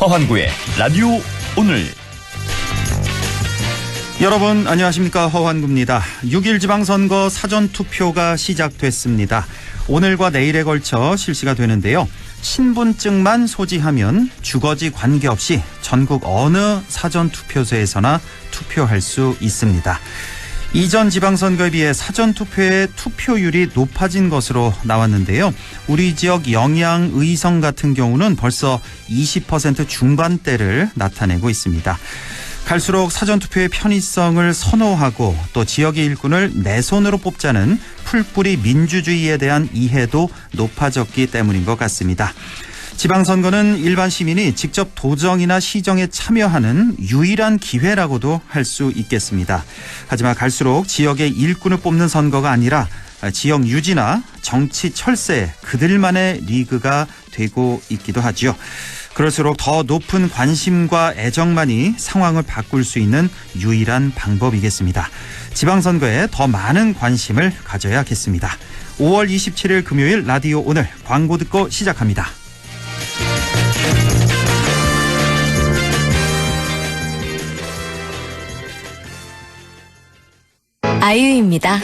허환구의 라디오 오늘. 여러분 안녕하십니까, 허환구입니다. 6일 지방선거 사전투표가 시작됐습니다. 오늘과 내일에 걸쳐 실시가 되는데요. 신분증만 소지하면 주거지 관계없이 전국 어느 사전투표소에서나 투표할 수 있습니다. 이전 지방선거에 비해 사전투표의 투표율이 높아진 것으로 나왔는데요. 우리 지역 영양 의성 같은 경우는 벌써 20% 중반대를 나타내고 있습니다. 갈수록 사전투표의 편의성을 선호하고 또 지역의 일꾼을 내 손으로 뽑자는 풀뿌리 민주주의에 대한 이해도 높아졌기 때문인 것 같습니다. 지방선거는 일반 시민이 직접 도정이나 시정에 참여하는 유일한 기회라고도 할 수 있겠습니다. 하지만 갈수록 지역의 일꾼을 뽑는 선거가 아니라 지역 유지나 정치 철새, 그들만의 리그가 되고 있기도 하죠. 그럴수록 더 높은 관심과 애정만이 상황을 바꿀 수 있는 유일한 방법이겠습니다. 지방선거에 더 많은 관심을 가져야겠습니다. 5월 27일 금요일 라디오 오늘, 광고 듣고 시작합니다. 아이유입니다.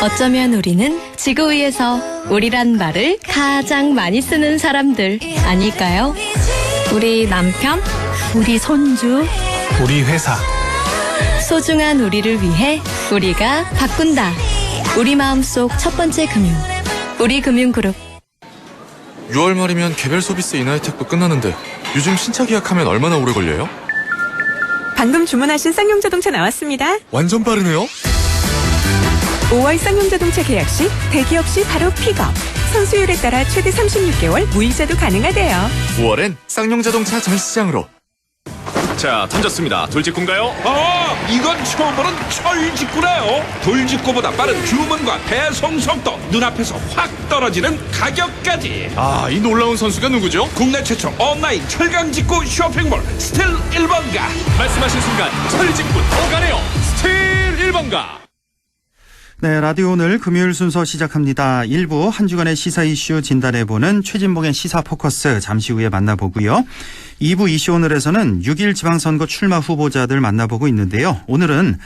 어쩌면 우리는 지구 위에서 우리란 말을 가장 많이 쓰는 사람들 아닐까요? 우리 남편, 우리 손주, 우리 회사. 소중한 우리를 위해 우리가 바꾼다. 우리 마음속 첫 번째 금융, 우리금융그룹. 6월 말이면 개별 소비세 인하 혜택도 끝나는데 요즘 신차 계약하면 얼마나 오래 걸려요? 방금 주문하신 쌍용자동차 나왔습니다. 완전 빠르네요. 5월 쌍용자동차 계약 시 대기업 시 바로 픽업. 선수율에 따라 최대 36개월 무이자도 가능하대요. 5월엔 쌍용자동차 전시장으로. 자, 던졌습니다. 돌직구인가요? 이건 처음 보는 철직구네요. 돌직구보다 빠른 주문과 배송 속도, 눈앞에서 확 떨어지는 가격까지. 이 놀라운 선수가 누구죠? 국내 최초 온라인 철강직구 쇼핑몰 스틸 1번가. 말씀하신 순간 철직구 더 가네요. 스틸 1번가. 네, 라디오 오늘 금요일 순서 시작합니다. 1부 한 주간의 시사 이슈 진단해보는 최진봉의 시사 포커스 잠시 후에 만나보고요. 2부 이슈 오늘에서는 6일 지방선거 출마 후보자들 만나보고 있는데요. 오늘은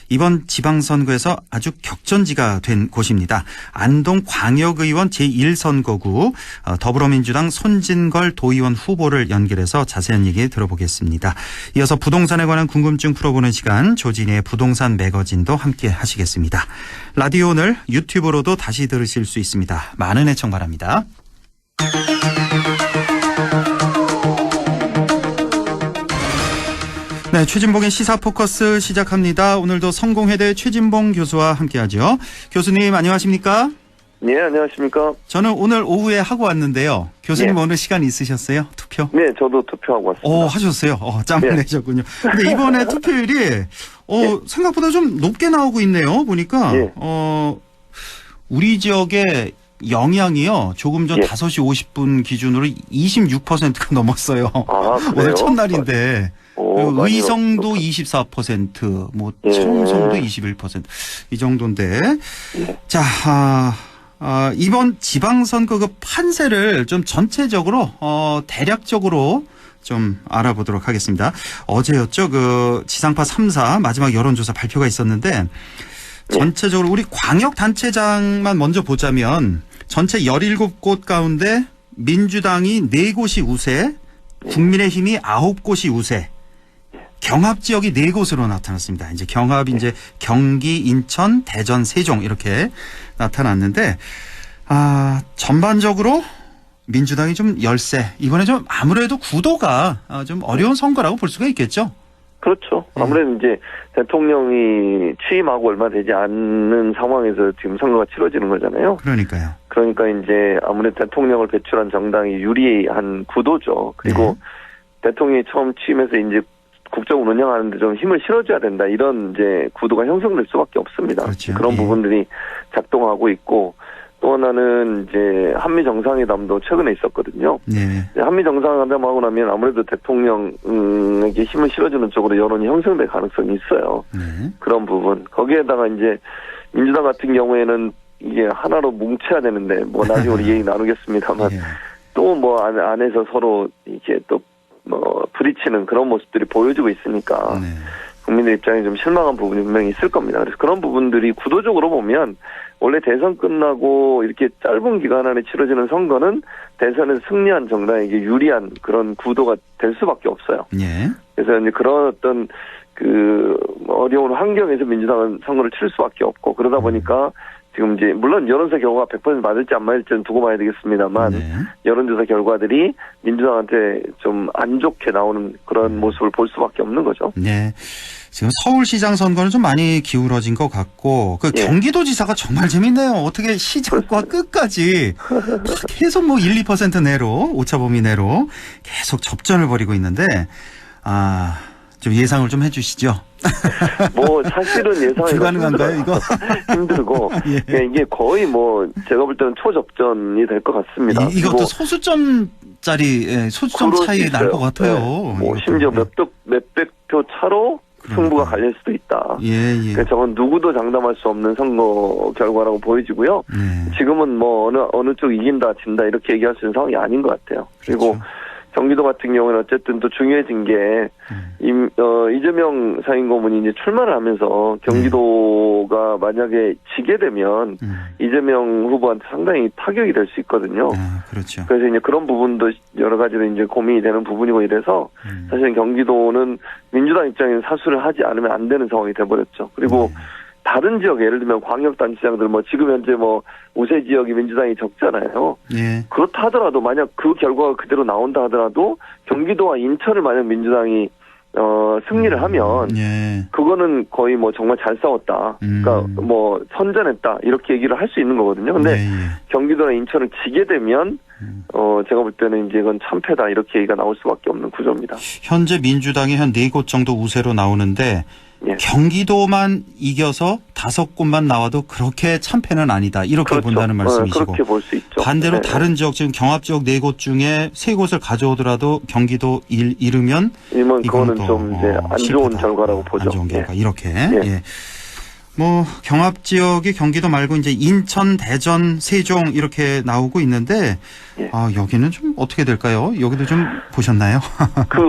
이번 지방선거에서 아주 격전지가 된 곳입니다. 안동 광역의원 제1선거구 더불어민주당 손진걸 도의원 후보를 연결해서 자세한 얘기 들어보겠습니다. 이어서 부동산에 관한 궁금증 풀어보는 시간, 조진희의 부동산 매거진도 함께 하시겠습니다. 라디오 오늘 유튜브로도 다시 들으실 수 있습니다. 많은 애청 바랍니다. 네, 최진봉의 시사 포커스 시작합니다. 오늘도 성공회대 최진봉 교수와 함께하죠. 교수님 안녕하십니까? 네, 안녕하십니까? 저는 오늘 오후에 하고 왔는데요. 교수님 네. 오늘 시간 있으셨어요? 투표? 네, 저도 투표하고 왔습니다. 하셨어요? 짬을 네. 내셨군요. 근데 이번에 투표율이 네. 생각보다 좀 높게 나오고 있네요. 보니까 네. 우리 지역의 영향이요. 조금 전 예. 5시 50분 기준으로 26%가 넘었어요. 그래요? 오늘 첫날인데. 많이 의성도 높- 24%, 예. 청송도 21%, 이 정도인데. 예. 자, 이번 지방선거 그 판세를 좀 전체적으로, 대략적으로 좀 알아보도록 하겠습니다. 어제였죠. 그 지상파 3사 마지막 여론조사 발표가 있었는데, 전체적으로 우리 광역단체장만 먼저 보자면, 전체 17곳 가운데 민주당이 4곳이 우세, 국민의힘이 9곳이 우세, 경합 지역이 4곳으로 나타났습니다. 이제 경합이 이제 경기, 인천, 대전, 세종 이렇게 나타났는데, 전반적으로 민주당이 좀 열세. 이번에 좀 아무래도 구도가 좀 어려운 선거라고 볼 수가 있겠죠. 그렇죠. 아무래도 이제 대통령이 취임하고 얼마 되지 않는 상황에서 지금 선거가 치러지는 거잖아요. 그러니까요. 그러니까 이제 아무래도 대통령을 배출한 정당이 유리한 구도죠. 그리고 대통령이 처음 취임해서 이제 국정을 운영하는데 좀 힘을 실어줘야 된다. 이런 이제 구도가 형성될 수밖에 없습니다. 그렇죠. 그런 예. 부분들이 작동하고 있고, 또 하나는 이제 한미 정상회담도 최근에 있었거든요. 네. 한미 정상회담하고 나면 아무래도 대통령에게 힘을 실어주는 쪽으로 여론이 형성될 가능성이 있어요. 네. 그런 부분. 거기에다가 이제 민주당 같은 경우에는 이게 하나로 뭉쳐야 되는데, 뭐 나중에 우리 얘기 나누겠습니다만, 예. 또 뭐 안에서 서로 이게 또 부딪히는 그런 모습들이 보여지고 있으니까 네. 국민들 입장에 좀 실망한 부분이 분명히 있을 겁니다. 그래서 그런 부분들이 구도적으로 보면 원래 대선 끝나고 이렇게 짧은 기간 안에 치러지는 선거는 대선에서 승리한 정당에게 유리한 그런 구도가 될 수밖에 없어요. 예. 그래서 이제 그런 어떤 어려운 환경에서 민주당은 선거를 칠 수밖에 없고 그러다 보니까 지금 이제 물론 여론조사 결과가 100% 맞을지 안 맞을지는 두고 봐야 되겠습니다만 네. 여론조사 결과들이 민주당한테 좀 안 좋게 나오는 그런 모습을 볼 수밖에 없는 거죠. 네. 지금 서울시장 선거는 좀 많이 기울어진 것 같고 예. 경기도지사가 정말 재밌네요. 어떻게 시작과 끝까지 계속 1, 2% 내로 오차범위 내로 계속 접전을 벌이고 있는데 좀 예상을 좀 해주시죠. 사실은 예상이 불가능한가요, 이거? 힘들고 예. 이게 거의 제가 볼 때는 초접전이 될 것 같습니다. 이것도 소수점짜리 소수점 차이 날 것 같아요. 네. 심지어 몇백 표 차로 승부가 갈릴 수도 있다. 예. 그러니까 저건 누구도 장담할 수 없는 선거 결과라고 보여지고요. 네. 지금은 어느 쪽 이긴다 진다 이렇게 얘기할 수 있는 상황이 아닌 것 같아요. 그리고 그렇죠. 경기도 같은 경우는 어쨌든 또 중요해진 게 이재명 상임고문이 이제 출마를 하면서 경기도가 만약에 지게 되면 이재명 후보한테 상당히 타격이 될 수 있거든요. 그렇죠. 그래서 이제 그런 부분도 여러 가지로 이제 고민이 되는 부분이고 이래서 사실 경기도는 민주당 입장에서 사수를 하지 않으면 안 되는 상황이 돼버렸죠. 그리고 다른 지역 예를 들면 광역단체장들 지금 현재 우세 지역이 민주당이 적잖아요. 예. 그렇다 하더라도 만약 그 결과가 그대로 나온다 하더라도 경기도와 인천을 만약 민주당이 승리를 하면 예. 그거는 거의 정말 잘 싸웠다. 그러니까 선전했다 이렇게 얘기를 할 수 있는 거거든요. 근데 경기도나 인천을 지게 되면 제가 볼 때는 이제 이건 참패다 이렇게 얘기가 나올 수밖에 없는 구조입니다. 현재 민주당이 한 4곳 정도 우세로 나오는데 예. 경기도만 이겨서 5곳만 나와도 그렇게 참패는 아니다. 이렇게 그렇죠. 본다는 말씀이시고. 그렇게 볼 수 있죠. 반대로 네. 다른 지역 지금 경합 지역 4곳 중에 3곳을 가져오더라도 경기도 잃으면 그거는 좀 이제 안 좋은 결과라고 보죠. 안 좋은 결과. 예. 이렇게. 예. 예. 경합 지역이 경기도 말고 이제 인천, 대전, 세종 이렇게 나오고 있는데 예. 여기는 좀 어떻게 될까요? 여기도 좀 보셨나요?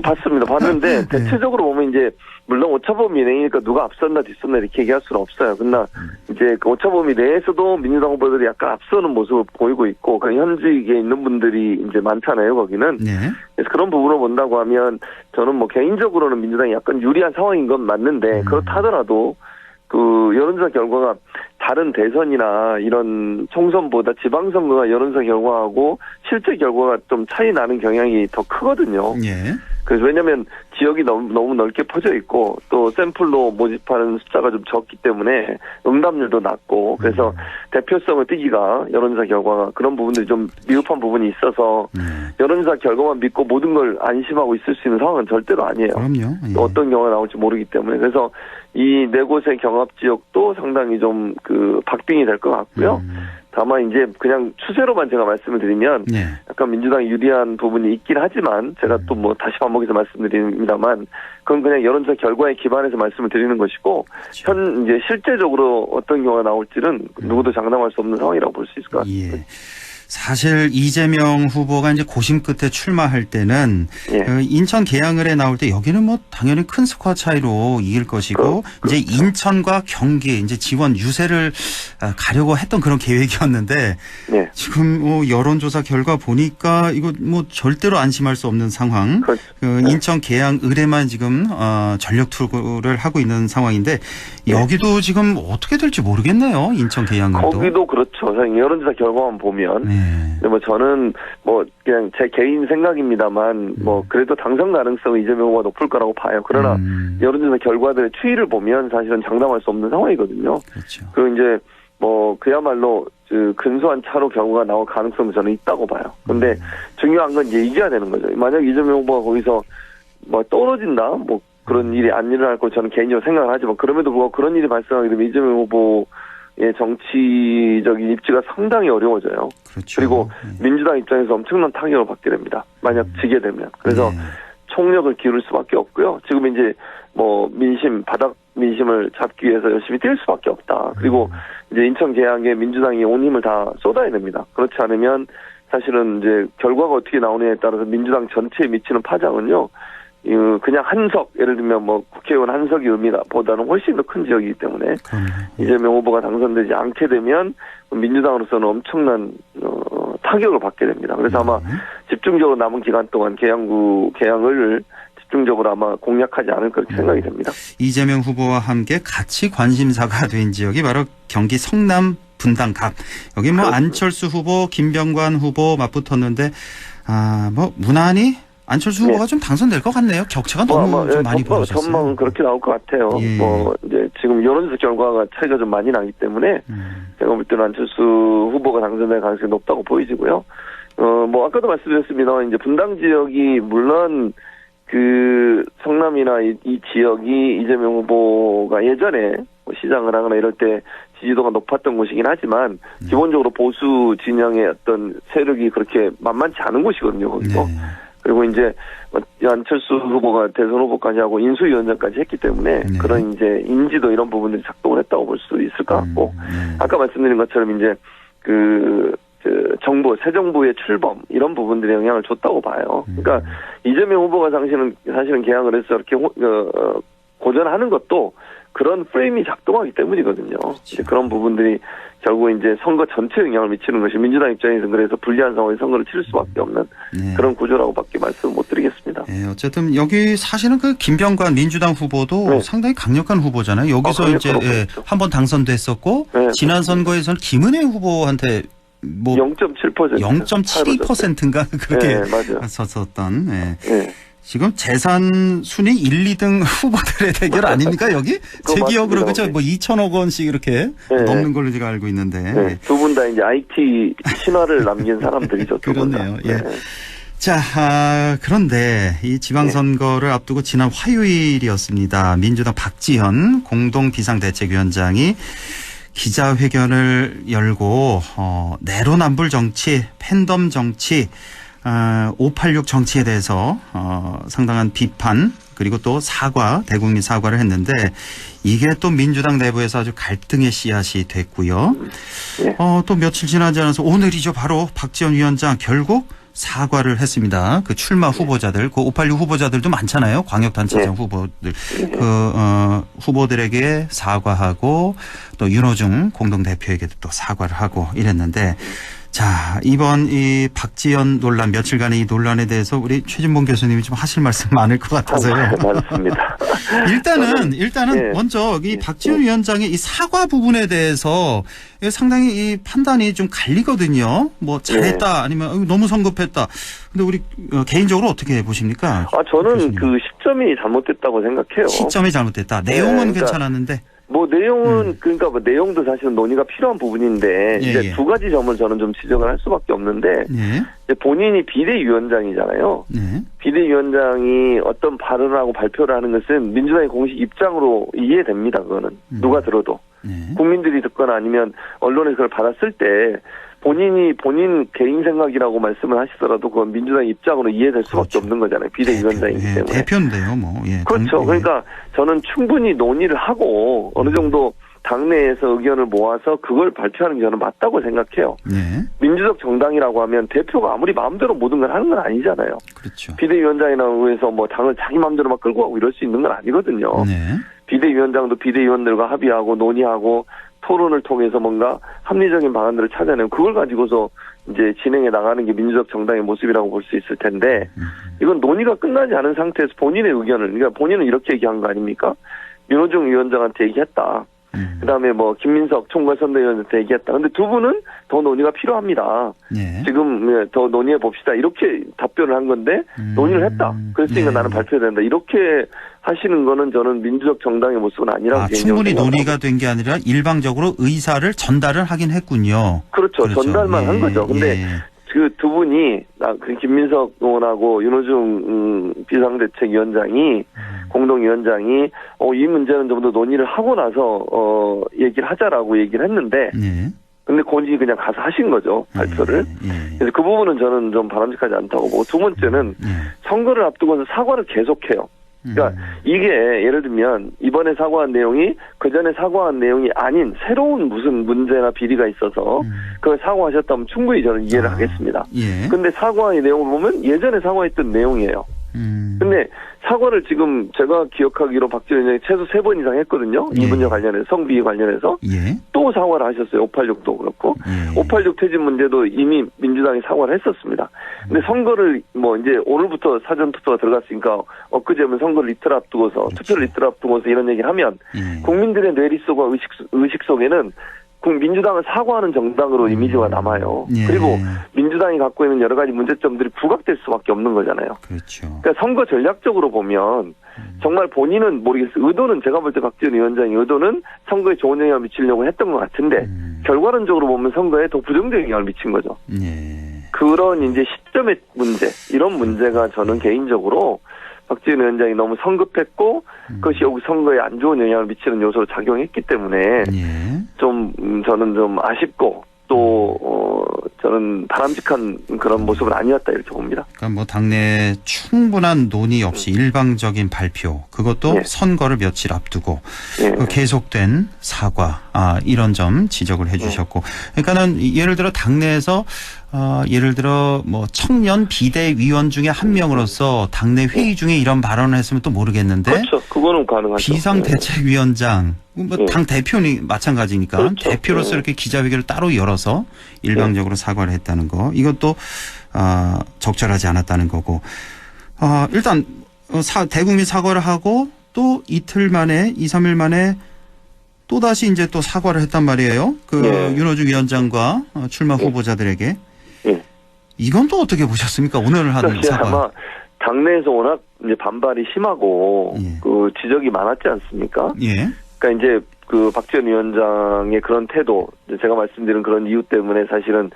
봤습니다. 봤는데 대체적으로 보면 이제 물론 오차범위 내니까 누가 앞선다 뒤선다 이렇게 얘기할 수는 없어요. 그러나 이제 그 오차범위 내에서도 민주당 후보들이 약간 앞서는 모습을 보이고 있고 현직에 있는 분들이 이제 많잖아요. 거기는. 네. 그래서 그런 부분을 본다고 하면 저는 개인적으로는 민주당이 약간 유리한 상황인 건 맞는데 그렇다 하더라도 여론조사 결과가 다른 대선이나 이런 총선보다 지방선거가 여론조사 결과하고 실제 결과가 좀 차이 나는 경향이 더 크거든요. 예. 그래서 왜냐하면 지역이 너무 넓게 퍼져 있고 또 샘플로 모집하는 숫자가 좀 적기 때문에 응답률도 낮고 그래서 대표성을 띠기가 여론조사 결과가 그런 부분들이 좀 미흡한 부분이 있어서 여론조사 결과만 믿고 모든 걸 안심하고 있을 수 있는 상황은 절대로 아니에요. 그럼요. 예. 어떤 경우가 나올지 모르기 때문에 그래서 이 4곳의 경합 지역도 상당히 좀 박빙이 될 것 같고요. 다만 이제 그냥 추세로만 제가 말씀을 드리면 약간 민주당이 유리한 부분이 있긴 하지만 제가 또 다시 반복해서 말씀드립니다만 그건 그냥 여론조사 결과에 기반해서 말씀을 드리는 것이고 이제 실제적으로 어떤 경우가 나올지는 누구도 장담할 수 없는 상황이라고 볼 수 있을 것 같습니다. 예. 사실 이재명 후보가 이제 고심 끝에 출마할 때는 인천 계양을에 나올 때 여기는 당연히 큰 스코어 차이로 이길 것이고 이제 인천과 경기 이제 지원 유세를 가려고 했던 그런 계획이었는데 지금 여론조사 결과 보니까 이거 절대로 안심할 수 없는 상황. 인천 계양을에만 지금 전력 투구를 하고 있는 상황인데 여기도 지금 어떻게 될지 모르겠네요. 인천 계양을도. 거기도 그렇죠. 여론조사 결과만 보면. 근데 저는 그냥 제 개인 생각입니다만 그래도 당선 가능성은 이재명 후보가 높을 거라고 봐요. 그러나 여론조사 결과들의 추이를 보면 사실은 장담할 수 없는 상황이거든요. 그렇죠. 그리고 이제 그야말로 근소한 차로 결과가 나올 가능성은 저는 있다고 봐요. 근데 중요한 건 이제 이겨야 되는 거죠. 만약 이재명 후보가 거기서 떨어진다 그런 일이 안 일어날 거 저는 개인적으로 생각을 하지만 그럼에도 불구하고 그런 일이 발생하게 되면 이재명 후보의 정치적인 입지가 상당히 어려워져요. 그렇죠. 그리고 민주당 입장에서 엄청난 타격을 받게 됩니다. 만약 지게 되면. 그래서 총력을 기울일 수밖에 없고요. 지금 이제 바닥 민심을 잡기 위해서 열심히 뛸 수밖에 없다. 그리고 이제 인천 계양에 민주당이 온 힘을 다 쏟아야 됩니다. 그렇지 않으면 사실은 이제 결과가 어떻게 나오느냐에 따라서 민주당 전체에 미치는 파장은요. 그냥 한석, 예를 들면 뭐 국회의원 한석이 의미가 보다는 훨씬 더 큰 지역이기 때문에 이재명 후보가 당선되지 않게 되면 민주당으로서는 엄청난 타격을 받게 됩니다. 그래서 아마 집중적으로 남은 기간 동안 개항을 집중적으로 아마 공략하지 않을 그렇게 생각이 됩니다. 이재명 후보와 함께 같이 관심사가 된 지역이 바로 경기 성남 분당갑. 여기 뭐 안철수 후보, 김병관 후보 맞붙었는데 뭐 무난히 안철수 후보가 좀 당선될 것 같네요. 격차가 너무 좀 많이 벌어졌어요. 전망은 그렇게 나올 것 같아요. 예. 뭐 이제 지금 여론조사 결과가 차이가 좀 많이 나기 때문에 제가 볼 때는 안철수 후보가 당선될 가능성이 높다고 보이지고요. 뭐 아까도 말씀드렸습니다. 이제 분당 지역이 물론 그 성남이나 이 지역이 이재명 후보가 예전에 뭐 시장을 하거나 이럴 때 지지도가 높았던 곳이긴 하지만 기본적으로 보수 진영의 어떤 세력이 그렇게 만만치 않은 곳이거든요. 거기서. 네. 그리고 이제 안철수 후보가 대선 후보까지 하고 인수위원장까지 했기 때문에 그런 이제 인지도 이런 부분들이 작동을 했다고 볼 수 있을 것 같고 아까 말씀드린 것처럼 이제 그 정부 새 정부의 출범 이런 부분들이 영향을 줬다고 봐요. 그러니까 이재명 후보가 사실은 개항을 해서 이렇게 고전하는 것도 그런 프레임이 작동하기 때문이거든요. 그렇죠. 그런 부분들이 결국 이제 선거 전체에 영향을 미치는 것이 민주당 입장에서는 그래서 불리한 상황에 선거를 치를 수밖에 없는 그런 구조라고밖에 말씀을 못 드리겠습니다. 네, 어쨌든 여기 사실은 그 김병관 민주당 후보도 상당히 강력한 후보잖아요. 여기서 이제 한번 당선됐었고 지난 선거에서는 김은혜 후보한테 뭐 0.72%인가 그렇게 섰었던. 지금 재산 순위 1, 2등 후보들의 대결 아닙니까 여기? 제 기억으로 그죠? 뭐 2천억 원씩 이렇게 넘는 걸로 제가 알고 있는데. 두 분 다 이제 IT 신화를 남긴 사람들이죠. 그렇네요. 예. 자, 그런데 이 지방선거를 앞두고 지난 화요일이었습니다. 민주당 박지현 공동 비상대책위원장이 기자회견을 열고 내로남불 정치, 팬덤 정치, 586 정치에 대해서 상당한 비판 그리고 또 대국민 사과를 했는데 이게 또 민주당 내부에서 아주 갈등의 씨앗이 됐고요. 또 며칠 지나지 않아서 오늘이죠. 바로 박지원 위원장 결국 사과를 했습니다. 그 출마 후보자들, 그 586 후보자들도 많잖아요. 광역단체장 후보들. 후보들에게 사과하고 또 윤호중 공동대표에게도 또 사과를 하고 이랬는데 자, 이번 이 박지원 논란, 며칠간의 이 논란에 대해서 우리 최진봉 교수님이 좀 하실 말씀 많을 것 같아서요. 많습니다. 일단은 먼저 이 박지원 위원장의 이 사과 부분에 대해서 상당히 이 판단이 좀 갈리거든요. 뭐 잘했다 아니면 너무 성급했다. 근데 우리 개인적으로 어떻게 보십니까? 저는 교수님. 그 시점이 잘못됐다고 생각해요. 시점이 잘못됐다. 내용은 괜찮았는데. 뭐 내용은 그러니까 뭐 내용도 사실은 논의가 필요한 부분인데 이제 두 가지 점을 저는 좀 지적을 할 수밖에 없는데 이제 본인이 비대위원장이잖아요. 비대위원장이 어떤 발언을 하고 발표를 하는 것은 민주당의 공식 입장으로 이해됩니다. 그거는 누가 들어도 국민들이 듣거나 아니면 언론에서 그걸 받았을 때 본인 개인 생각이라고 말씀을 하시더라도 그건 민주당 입장으로 이해될 수밖에 없는 거잖아요. 비대위원장이기 때문에. 대표인데요, 뭐. 그렇죠. 그러니까 저는 충분히 논의를 하고 어느 정도 당내에서 의견을 모아서 그걸 발표하는 게 저는 맞다고 생각해요. 민주적 정당이라고 하면 대표가 아무리 마음대로 모든 걸 하는 건 아니잖아요. 그렇죠. 비대위원장이라고 해서 뭐 당을 자기 마음대로 막 끌고 가고 이럴 수 있는 건 아니거든요. 비대위원장도 비대위원들과 합의하고 논의하고 토론을 통해서 뭔가 합리적인 방안들을 찾아내고 그걸 가지고서 이제 진행해 나가는 게 민주적 정당의 모습이라고 볼 수 있을 텐데 이건 논의가 끝나지 않은 상태에서 본인의 의견을 그러니까 본인은 이렇게 얘기한 거 아닙니까? 윤호중 위원장한테 얘기했다. 그다음에 뭐 김민석 총괄선대위원한테 얘기했다. 근데 두 분은 더 논의가 필요합니다. 지금 더 논의해 봅시다. 이렇게 답변을 한 건데 논의를 했다. 그랬으니까 나는 발표해야 된다. 이렇게 하시는 거는 저는 민주적 정당의 모습은 아니라고 개인적으로 충분히 논의가 된 게 아니라 일방적으로 의사를 전달을 하긴 했군요. 그렇죠. 전달만 한 거죠. 근데 그 두 분이 김민석 의원하고 윤호중 비상대책위원장이 공동위원장이 이 문제는 좀 더 논의를 하고 나서 얘기를 하자라고 얘기를 했는데 근데 본인이 그냥 가서 하신 거죠. 발표를. 그래서 그 부분은 저는 좀 바람직하지 않다고 보고 두 번째는 선거를 앞두고서 사과를 계속해요. 그러니까 이게 예를 들면 이번에 사과한 내용이 그 전에 사과한 내용이 아닌 새로운 무슨 문제나 비리가 있어서 그걸 사과하셨다면 충분히 저는 이해를 하겠습니다. 예. 근데 사과의 내용을 보면 예전에 사과했던 내용이에요. 근데 사과를 지금 제가 기억하기로 박지원 위원장이 최소 3번 이상 했거든요. 예. 이 문제 관련해서 성비위 관련해서 예. 또 사과를 하셨어요. 586도 그렇고 586 퇴진 문제도 이미 민주당이 사과를 했었습니다. 근데 선거를 뭐 이제 오늘부터 사전 투표가 들어갔으니까 엊그제면 선거를 이틀 앞두고서 투표를 이틀 앞두고서 이런 얘기를 하면 국민들의 뇌리 속과 의식 속에는 민주당은 사과하는 정당으로 이미지가 남아요. 예. 그리고 민주당이 갖고 있는 여러 가지 문제점들이 부각될 수밖에 없는 거잖아요. 그렇죠. 그러니까 선거 전략적으로 보면 정말 본인은 모르겠어요. 의도는 제가 볼 때 박지원 위원장의 의도는 선거에 좋은 영향을 미치려고 했던 것 같은데 결과론적으로 보면 선거에 더 부정적인 영향을 미친 거죠. 예. 그런 이제 시점의 문제, 이런 문제가 저는 개인적으로 박지원 위원장이 너무 성급했고 그것이 여기 선거에 안 좋은 영향을 미치는 요소로 작용했기 때문에 예. 좀 저는 좀 아쉽고 또 저는 바람직한 그런 모습은 아니었다 이렇게 봅니다. 그러니까 뭐 당내 충분한 논의 없이 일방적인 발표, 그것도 예. 선거를 며칠 앞두고 예. 그 계속된 사과, 이런 점 지적을 해주셨고, 그러니까는 예를 들어 당내에서 예를 들어 뭐 청년 비대위원 중에 한 명으로서 당내 회의 중에 이런 발언을 했으면 또 모르겠는데, 그렇죠. 그거는 가능하죠. 비상대책위원장, 뭐 당 대표는 마찬가지니까 그렇죠. 대표로서 이렇게 기자회견을 따로 열어서 일방적으로 사과를 했다는 거, 이것도 적절하지 않았다는 거고, 일단 대국민 사과를 하고 또 이틀 만에 2, 3일 만에 또 다시 이제 또 사과를 했단 말이에요. 윤호중 위원장과 출마 후보자들에게. 예. 이건 또 어떻게 보셨습니까? 오늘 한 사실 사과. 아마 당내에서 워낙 이제 반발이 심하고 예. 그 지적이 많았지 않습니까? 예. 그러니까 이제 그 박지원 위원장의 그런 태도, 제가 말씀드린 그런 이유 때문에 사실은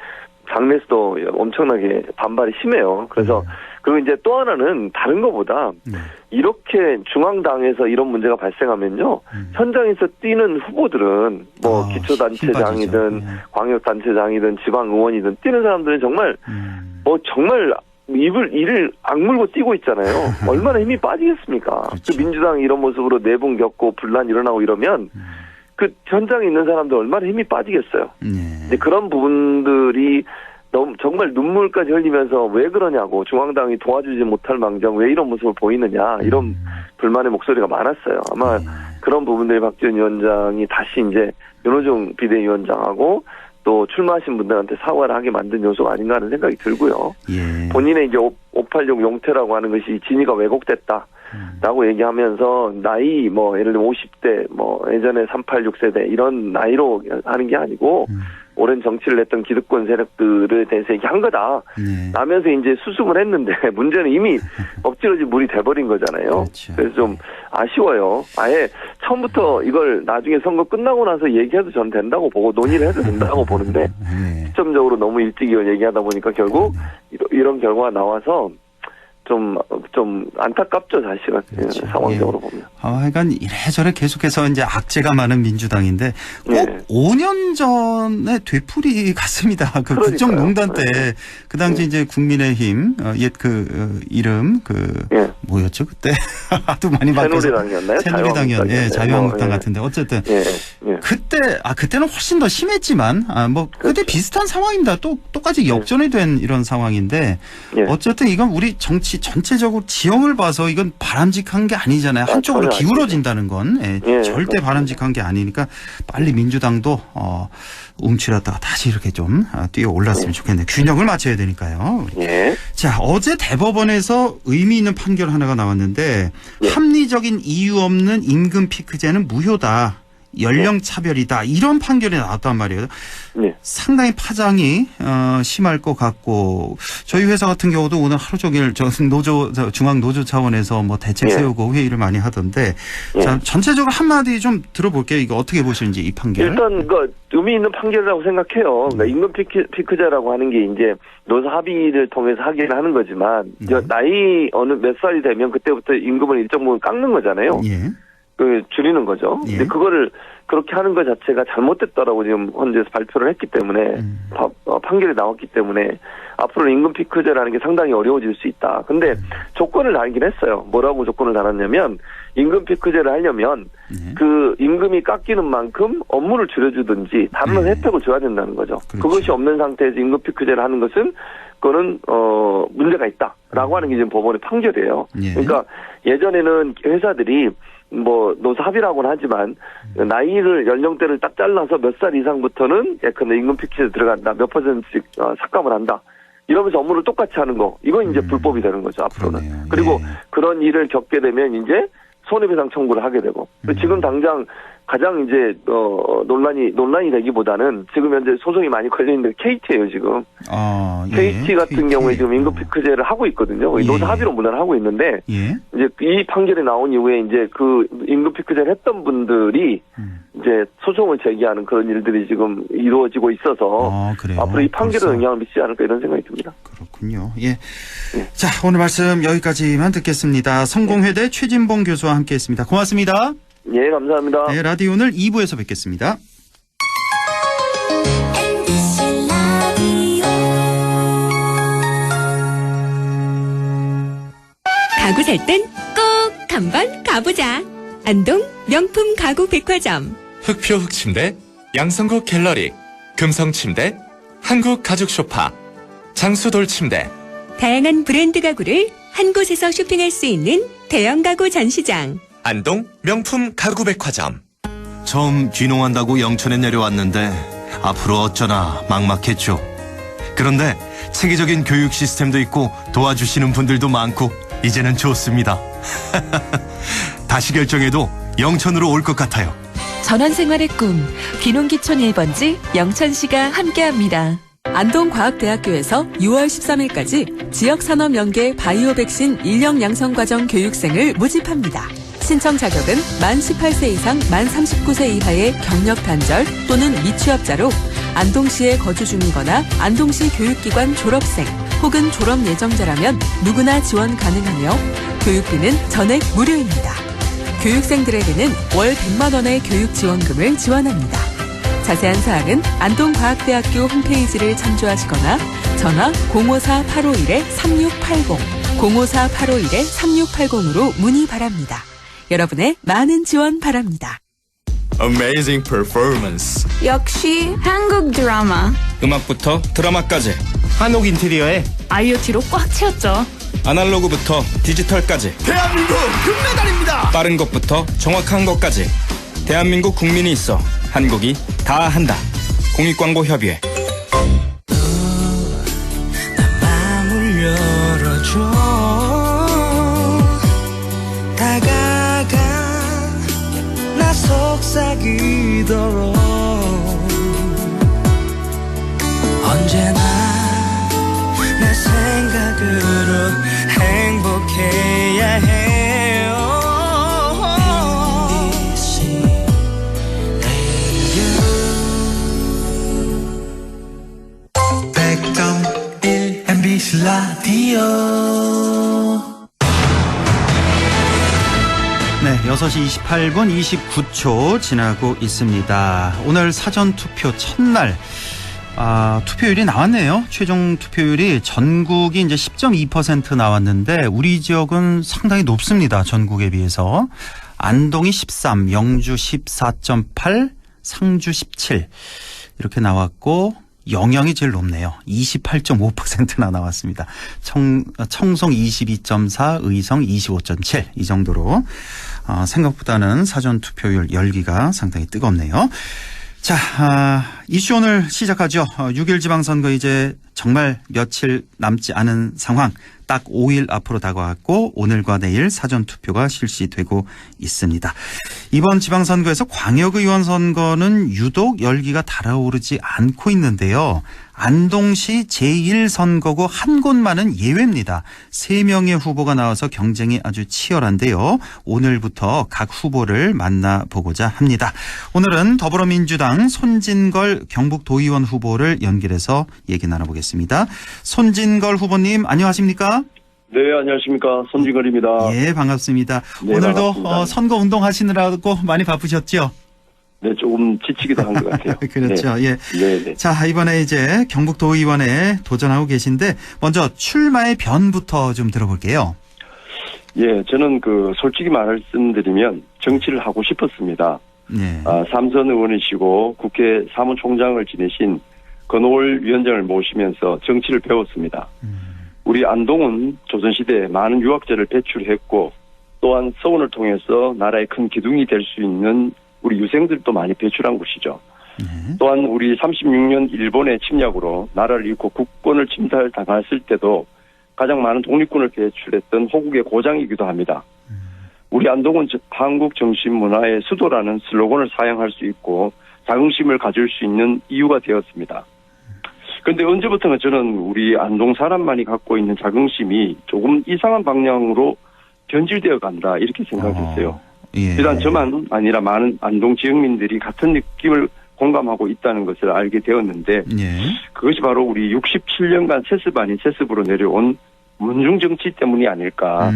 당내에서도 엄청나게 반발이 심해요. 그래서 그리고 이제 또 하나는 다른 것보다 이렇게 중앙당에서 이런 문제가 발생하면요, 현장에서 뛰는 후보들은 뭐 기초단체장이든 광역단체장이든 지방의원이든 뛰는 사람들은 정말 뭐 정말 이를 악물고 뛰고 있잖아요. 얼마나 힘이 빠지겠습니까? 그렇죠. 그 민주당이 이런 모습으로 내분 겪고 분란 일어나고 이러면 그 현장에 있는 사람들 얼마나 힘이 빠지겠어요. 근데 그런 부분들이 너무 정말 눈물까지 흘리면서 왜 그러냐고, 중앙당이 도와주지 못할 망정 왜 이런 모습을 보이느냐, 이런 불만의 목소리가 많았어요. 아마 그런 부분들이 박지원 위원장이 다시 이제 윤호중 비대위원장하고 또 출마하신 분들한테 사과를 하게 만든 요소가 아닌가 하는 생각이 들고요. 예. 본인의 이제 586 용태라고 하는 것이 진위가 왜곡됐다. 라고 얘기하면서 나이 뭐 예를 들면 50대 뭐 예전에 386 세대 이런 나이로 하는 게 아니고 오랜 정치를 했던 기득권 세력들에 대해서 얘기한 거다. 라면서 이제 수습을 했는데 문제는 이미 엎질러진 물이 돼버린 거잖아요. 그렇죠. 그래서 좀 아쉬워요. 아예 처음부터 이걸 나중에 선거 끝나고 나서 얘기해도 전 된다고 보고 논의를 해도 된다고 보는데 시점적으로 너무 일찍 이걸 얘기하다 보니까 결국 이런 결과가 나와서 좀 안타깝죠, 사실은. 그렇죠. 상황적으로 보면. 하여간 이래저래 계속해서 이제 악재가 많은 민주당인데 꼭 예. 5년 전에 되풀이 같습니다. 그 그러니까요. 국정농단 때 그 당시 이제 국민의힘 옛 이름 예. 뭐였죠 그때 하도 많이 바뀌어서 새누리당이었나요? 새누리당이었 자유한국당 예. 같은데 어쨌든 예. 그때는 훨씬 더 심했지만 그때 그렇죠. 비슷한 상황입니다. 똑같이 역전이 된 이런 상황인데 예. 어쨌든 이건 우리 정치 전체적으로 지형을 봐서 이건 바람직한 게 아니잖아요. 한쪽으로 전혀 기울어진다는 건 예, 절대 맞습니다. 바람직한 게 아니니까 빨리 민주당도 움츠렸다가 다시 이렇게 좀 뛰어 올랐으면 좋겠네요. 균형을 맞춰야 되니까요. 예. 자, 어제 대법원에서 의미 있는 판결 하나가 나왔는데 합리적인 이유 없는 임금 피크제는 무효다. 연령 차별이다. 이런 판결이 나왔단 말이에요. 네. 상당히 파장이 심할 것 같고 저희 회사 같은 경우도 오늘 하루 종일 중앙 노조 차원에서 뭐 대책 세우고 회의를 많이 하던데 자, 전체적으로 한마디 좀 들어볼게요. 이거 어떻게 보시는지 이 판결. 일단 그 의미 있는 판결이라고 생각해요. 그러니까 임금 피크제라고 하는 게 이제 노사 합의를 통해서 하기는 하는 거지만 나이 어느 몇 살이 되면 그때부터 임금을 일정 부분 깎는 거잖아요. 예. 줄이는 거죠. 예. 근데 그거를 그렇게 하는 것 자체가 잘못됐다라고 지금 헌재에서 발표를 했기 때문에 판결이 나왔기 때문에 앞으로 임금 피크제라는 게 상당히 어려워질 수 있다. 근데 조건을 달긴 했어요. 뭐라고 조건을 달았냐면 임금 피크제를 하려면 그 임금이 깎이는 만큼 업무를 줄여주든지 다른 혜택을 줘야 된다는 거죠. 그렇죠. 그것이 없는 상태에서 임금 피크제를 하는 것은 그거는 문제가 있다라고 하는 게 지금 법원의 판결이에요. 예. 그러니까 예전에는 회사들이 뭐 노사 합의라고는 하지만 나이를 연령대를 딱 잘라서 몇 살 이상부터는 예컨대 임금 피크제에 들어간다, 몇 %씩 삭감을 한다. 이러면서 업무를 똑같이 하는 거, 이건 이제 불법이 되는 거죠 앞으로는. 그러네요. 그리고 예. 그런 일을 겪게 되면 이제 손해배상 청구를 하게 되고 지금 당장 가장 이제 논란이 되기보다는 지금 현재 소송이 많이 걸려 있는 게 KT예요 지금. 예. KT 같은 KT. 경우에 지금 임금 피크제를 하고 있거든요. 예. 노사 합의로 문화를 하고 있는데 예. 이제 이 판결이 나온 이후에 이제 그 임금 피크제를 했던 분들이 이제 소송을 제기하는 그런 일들이 지금 이루어지고 있어서 그래요. 앞으로 이 판결에 벌써. 영향을 미치지 않을까 이런 생각이 듭니다. 그렇군요. 예. 자, 오늘 말씀 여기까지만 듣겠습니다. 성공회대 최진봉 교수와 함께했습니다. 고맙습니다. 예, 감사합니다. 네, 라디오 오늘 2부에서 뵙겠습니다. 가구 살 땐 꼭 한번 가보자. 안동 명품 가구 백화점. 흑표 흑침대, 양성국 갤러리, 금성침대, 한국 가죽 소파, 장수돌 침대. 다양한 브랜드 가구를 한 곳에서 쇼핑할 수 있는 대형 가구 전시장. 안동 명품 가구 백화점. 처음 귀농한다고 영천에 내려왔는데 앞으로 어쩌나 막막했죠. 그런데 체계적인 교육 시스템도 있고 도와주시는 분들도 많고 이제는 좋습니다. 다시 결정해도 영천으로 올 것 같아요. 전원생활의 꿈, 귀농기촌 1번지 영천시가 함께합니다. 안동과학대학교에서 6월 13일까지 지역산업연계 바이오 백신 인력 양성과정 교육생을 모집합니다. 신청 자격은 만 18세 이상 만 39세 이하의 경력 단절 또는 미취업자로 안동시에 거주 중이거나 안동시 교육기관 졸업생 혹은 졸업 예정자라면 누구나 지원 가능하며 교육비는 전액 무료입니다. 교육생들에게는 월 100만 원의 교육지원금을 지원합니다. 자세한 사항은 안동과학대학교 홈페이지를 참조하시거나 전화 054-851-3680, 054-851-3680으로 문의 바랍니다. 여러분의 많은 지원 바랍니다. Amazing performance. 역시 한국 드라마. 음악부터 드라마까지. 한옥 인테리어에 IoT로 꽉 채웠죠. 아날로그부터 디지털까지. 대한민국 금메달입니다. 빠른 것부터 정확한 것까지. 대한민국 국민이 있어 한국이 다 한다. 공익광고협의회. 마음을 열어줘. 다가가 나 속삭이도록 언제나 내 생각으로 행복해야 해요. MBC 라디오 100.1 MBC 라디오. 네, 6시 28분 29초 지나고 있습니다. 오늘 사전투표 첫날. 투표율이 나왔네요. 최종 투표율이 전국이 이제 10.2% 나왔는데 우리 지역은 상당히 높습니다. 전국에 비해서. 안동이 13, 영주 14.8, 상주 17 이렇게 나왔고 영영이 제일 높네요. 28.5%나 나왔습니다. 청송 22.4, 의성 25.7 이 정도로 생각보다는 사전투표율 열기가 상당히 뜨겁네요. 자, 이슈 오늘 시작하죠. 6일 지방선거 이제 정말 며칠 남지 않은 상황. 딱 5일 앞으로 다가왔고 오늘과 내일 사전투표가 실시되고 있습니다. 이번 지방선거에서 광역의원 선거는 유독 열기가 달아오르지 않고 있는데요. 안동시 제1선거구 한 곳만은 예외입니다. 3명의 후보가 나와서 경쟁이 아주 치열한데요. 오늘부터 각 후보를 만나보고자 합니다. 오늘은 더불어민주당 손진걸 경북도의원 후보를 연결해서 얘기 나눠보겠습니다. 손진걸 후보님 안녕하십니까? 네, 안녕하십니까. 손진걸입니다. 예, 반갑습니다. 네, 오늘도 반갑습니다. 선거 운동 하시느라고 많이 바쁘셨죠? 네, 조금 지치기도 한 것 같아요. 그렇죠. 네. 예. 네. 자, 이번에 이제 경북도의원에 도전하고 계신데 먼저 출마의 변부터 좀 들어볼게요. 예, 저는 솔직히 말씀드리면 정치를 하고 싶었습니다. 네. 삼선 의원이시고 국회 사무총장을 지내신 건호월 위원장을 모시면서 정치를 배웠습니다. 우리 안동은 조선시대에 많은 유학자를 배출했고 또한 서원을 통해서 나라의 큰 기둥이 될 수 있는 우리 유생들도 많이 배출한 곳이죠. 또한 우리 36년 일본의 침략으로 나라를 잃고 국권을 침탈당했을 때도 가장 많은 독립군을 배출했던 호국의 고장이기도 합니다. 우리 안동은 한국 정신 문화의 수도라는 슬로건을 사용할 수 있고 자긍심을 가질 수 있는 이유가 되었습니다. 그런데 언제부턴가 저는 우리 안동 사람만이 갖고 있는 자긍심이 조금 이상한 방향으로 변질되어 간다 이렇게 생각했어요. 예. 일단 저만 아니라 많은 안동 지역민들이 같은 느낌을 공감하고 있다는 것을 알게 되었는데 예. 그것이 바로 우리 67년간 세습 아닌 세습으로 내려온 문중정치 때문이 아닐까.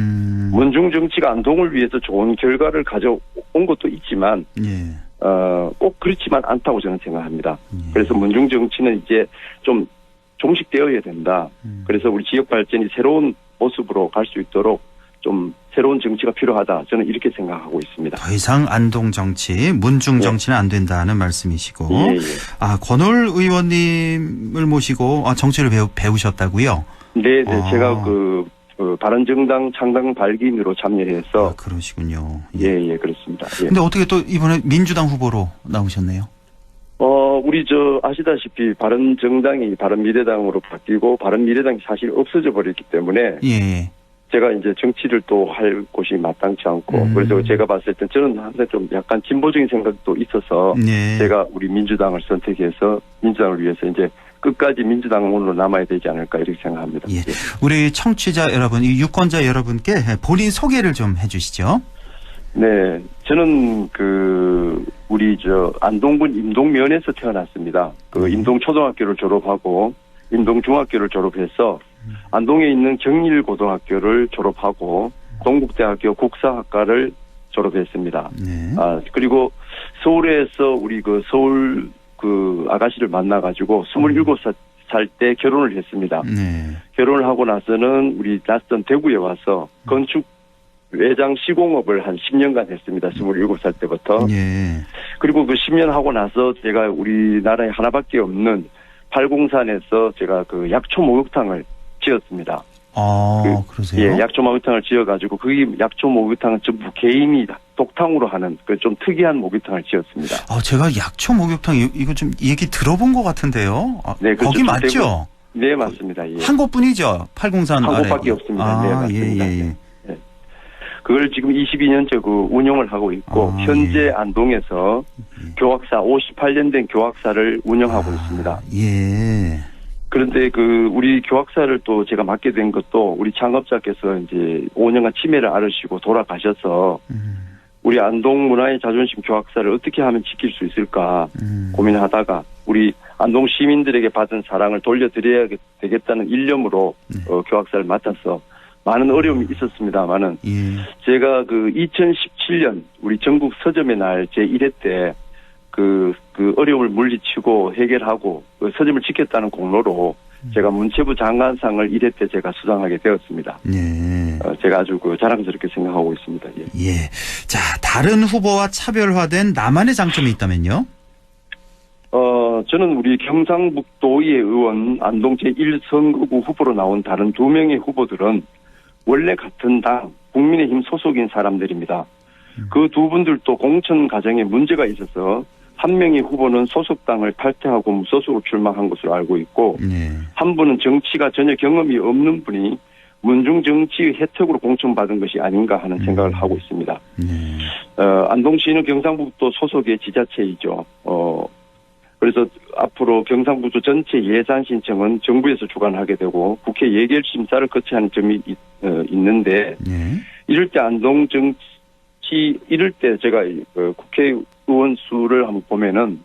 문중정치가 안동을 위해서 좋은 결과를 가져온 것도 있지만 예. 꼭 그렇지만 않다고 저는 생각합니다. 그래서 문중정치는 이제 좀 종식되어야 된다. 그래서 우리 지역 발전이 새로운 모습으로 갈 수 있도록 좀 새로운 정치가 필요하다. 저는 이렇게 생각하고 있습니다. 더 이상 안동 정치, 문중 정치는 안 된다는 말씀이시고, 예. 권올 의원님을 모시고 정치를 배우셨다고요? 네, 제가 바른정당 창당 발기인으로 참여해서. 그러시군요. 예, 그렇습니다. 예. 근데 어떻게 또 이번에 민주당 후보로 나오셨네요? 우리 아시다시피 바른정당이 바른미래당으로 바뀌고 바른미래당이 사실 없어져 버렸기 때문에. 예. 제가 이제 정치를 또 할 곳이 마땅치 않고 그래서 제가 봤을 때 저는 항상 좀 약간 진보적인 생각도 있어서 제가 우리 민주당을 선택해서 민주당을 위해서 이제 끝까지 민주당으로 남아야 되지 않을까 이렇게 생각합니다. 예. 우리 청취자 여러분, 이 유권자 여러분께 본인 소개를 좀 해주시죠. 네, 저는 우리 안동군 임동면에서 태어났습니다. 임동초등학교를 졸업하고 임동중학교를 졸업해서 안동에 있는 경일고등학교를 졸업하고 동국대학교 국사학과를 졸업했습니다. 그리고 서울에서 우리 서울 아가씨를 만나가지고 27살 때 결혼을 했습니다. 결혼을 하고 나서는 우리 낯선 대구에 와서 건축 외장 시공업을 한 10년간 했습니다. 27살 때부터. 그리고 10년 하고 나서 제가 우리나라에 하나밖에 없는 팔공산에서 제가 약초 목욕탕을 지었습니다. 그러세요? 예, 약초 목욕탕을 지어가지고 약초 목욕탕은 전부 개인이 독탕으로 하는 좀 특이한 목욕탕을 지었습니다. 제가 약초 목욕탕 이거 좀 얘기 들어본 것 같은데요. 네, 거기 맞죠? 네, 맞습니다. 예. 한 곳뿐이죠. 팔공산 한 아래. 곳밖에 없습니다. 네, 맞습니다. 예. 그걸 지금 22년째 운영을 하고 있고 현재 안동에서 교학사 58년 된 교학사를 운영하고 있습니다. 예. 그런데 우리 교학사를 또 제가 맡게 된 것도 우리 창업자께서 이제 5년간 치매를 앓으시고 돌아가셔서 우리 안동 문화의 자존심 교학사를 어떻게 하면 지킬 수 있을까 고민하다가 우리 안동 시민들에게 받은 사랑을 돌려드려야 되겠다는 일념으로 교학사를 맡아서 많은 어려움이 있었습니다만은 제가 2017년 우리 전국 서점의 날 제1회 때 그 어려움을 물리치고 해결하고 서점을 지켰다는 공로로 제가 문체부 장관상을 1회 때 제가 수상하게 되었습니다. 제가 아주 자랑스럽게 생각하고 있습니다. 예. 자, 다른 후보와 차별화된 나만의 장점이 있다면요? 저는 우리 경상북도의 의원 안동 제1선거구 후보로 나온 다른 2명의 후보들은 원래 같은 당 국민의힘 소속인 사람들입니다. 그 두 분들도 공천 과정에 문제가 있어서 한 명의 후보는 소속당을 탈퇴하고 무소속으로 출마한 것으로 알고 있고 한 분은 정치가 전혀 경험이 없는 분이 문중 정치의 혜택으로 공천받은 것이 아닌가 하는 생각을 하고 있습니다. 안동시는 경상북도 소속의 지자체이죠. 그래서 앞으로 경상북도 전체 예산 신청은 정부에서 주관하게 되고 국회 예결 심사를 거쳐야 하는 점이 있는데 이럴 때 안동 정치 이럴 때 제가 국회의원 수를 한번 보면은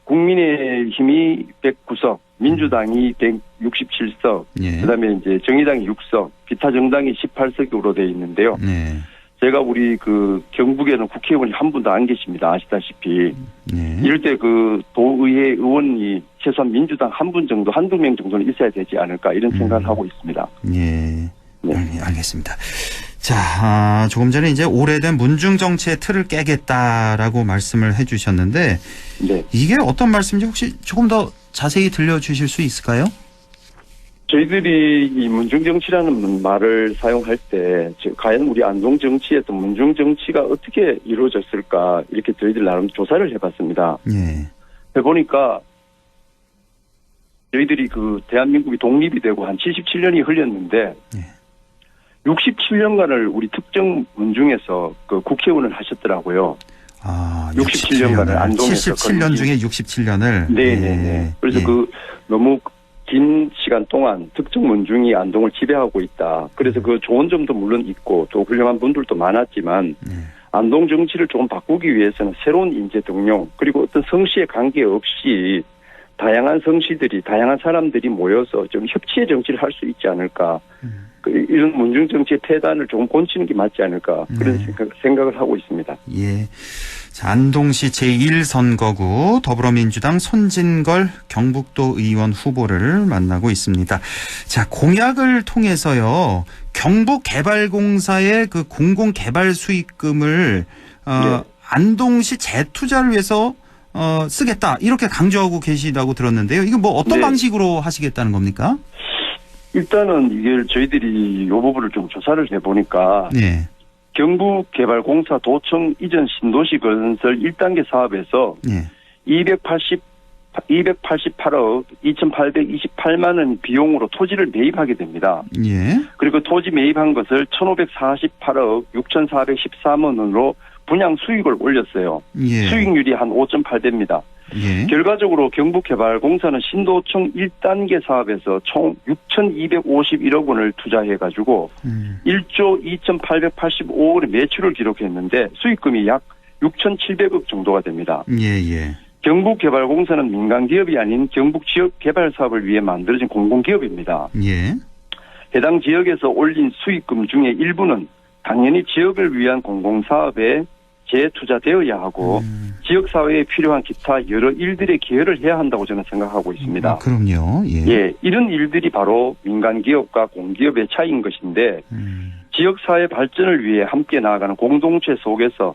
국민의힘이 109석, 민주당이 167석, 예. 그다음에 이제 정의당이 6석, 기타 정당이 18석으로 되어 있는데요. 네. 제가 우리 그 경북에는 국회의원이 한 분도 안 계십니다. 아시다시피. 네. 이럴 때 그 도의회 의원이 최소한 민주당 한 분 정도, 한두 명 정도는 있어야 되지 않을까 이런 생각을 하고 있습니다. 예. 네. 알겠습니다. 자, 조금 전에 이제 오래된 문중 정치의 틀을 깨겠다라고 말씀을 해 주셨는데 네. 이게 어떤 말씀인지 혹시 조금 더 자세히 들려주실 수 있을까요? 저희들이 이 문중 정치라는 말을 사용할 때 과연 우리 안동 정치에서 문중 정치가 어떻게 이루어졌을까 이렇게 저희들 나름 조사를 해봤습니다. 예. 해보니까 저희들이 그 대한민국이 독립이 되고 한 77년이 흘렸는데 67년간을 우리 특정 문중에서 그 국회의원을 하셨더라고요. 아, 67년간을 안동에서 77년 중에 67년을. 네네네. 그래서 그 너무 긴 시간 동안 특정 문중이 안동을 지배하고 있다. 그래서 그 좋은 점도 물론 있고 또 훌륭한 분들도 많았지만 안동 정치를 조금 바꾸기 위해서는 새로운 인재 등용 그리고 어떤 성씨에 관계없이 다양한 성씨들이 다양한 사람들이 모여서 좀 협치의 정치를 할 수 있지 않을까. 이런 문중 정치의 태단을 조금 고치는 게 맞지 않을까 그런 생각을 하고 있습니다. 예. 자, 안동시 제1선거구 더불어민주당 손진걸 경북도 의원 후보를 만나고 있습니다. 자, 공약을 통해서요. 경북개발공사의 그 공공개발 수익금을 안동시 재투자를 위해서 쓰겠다 이렇게 강조하고 계시다고 들었는데요. 이거 뭐 어떤 방식으로 하시겠다는 겁니까? 일단은 이게 저희들이 이 부분을 좀 조사를 해보니까 경북개발공사 도청 이전 신도시 건설 1단계 사업에서 288억 2,828만 원 비용으로 토지를 매입하게 됩니다. 그리고 토지 매입한 것을 1,548억 6,414만 원으로 분양 수익을 올렸어요. 수익률이 한 5.8배입니다. 결과적으로 경북개발공사는 신도청 1단계 사업에서 총 6,251억 원을 투자해가지고 1조 2,885억의 매출을 기록했는데 수익금이 약 6,700억 정도가 됩니다. 경북개발공사는 민간기업이 아닌 경북지역개발사업을 위해 만들어진 공공기업입니다. 해당 지역에서 올린 수익금 중에 일부는 당연히 지역을 위한 공공사업에 재투자되어야 하고 지역사회에 필요한 기타 여러 일들에 기여를 해야 한다고 저는 생각하고 있습니다. 그럼요. 이런 일들이 바로 민간기업과 공기업의 차이인 것인데 지역사회 발전을 위해 함께 나아가는 공동체 속에서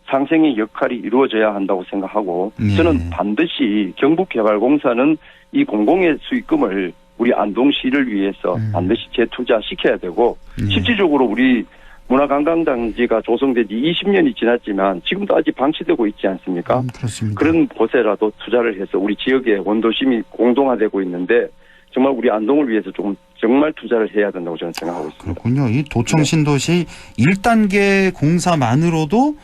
상생의 역할이 이루어져야 한다고 생각하고 저는 반드시 경북개발공사는 이 공공의 수익금을 우리 안동시를 위해서 반드시 재투자시켜야 되고 실질적으로 우리 문화관광단지가 조성된 지 20년이 지났지만 지금도 아직 방치되고 있지 않습니까? 그렇습니다. 그런 곳에라도 투자를 해서 우리 지역의 원도심이 공동화되고 있는데 정말 우리 안동을 위해서 조금 정말 투자를 해야 된다고 저는 생각하고 있습니다. 그렇군요. 이 도청신도시 1단계 공사만으로도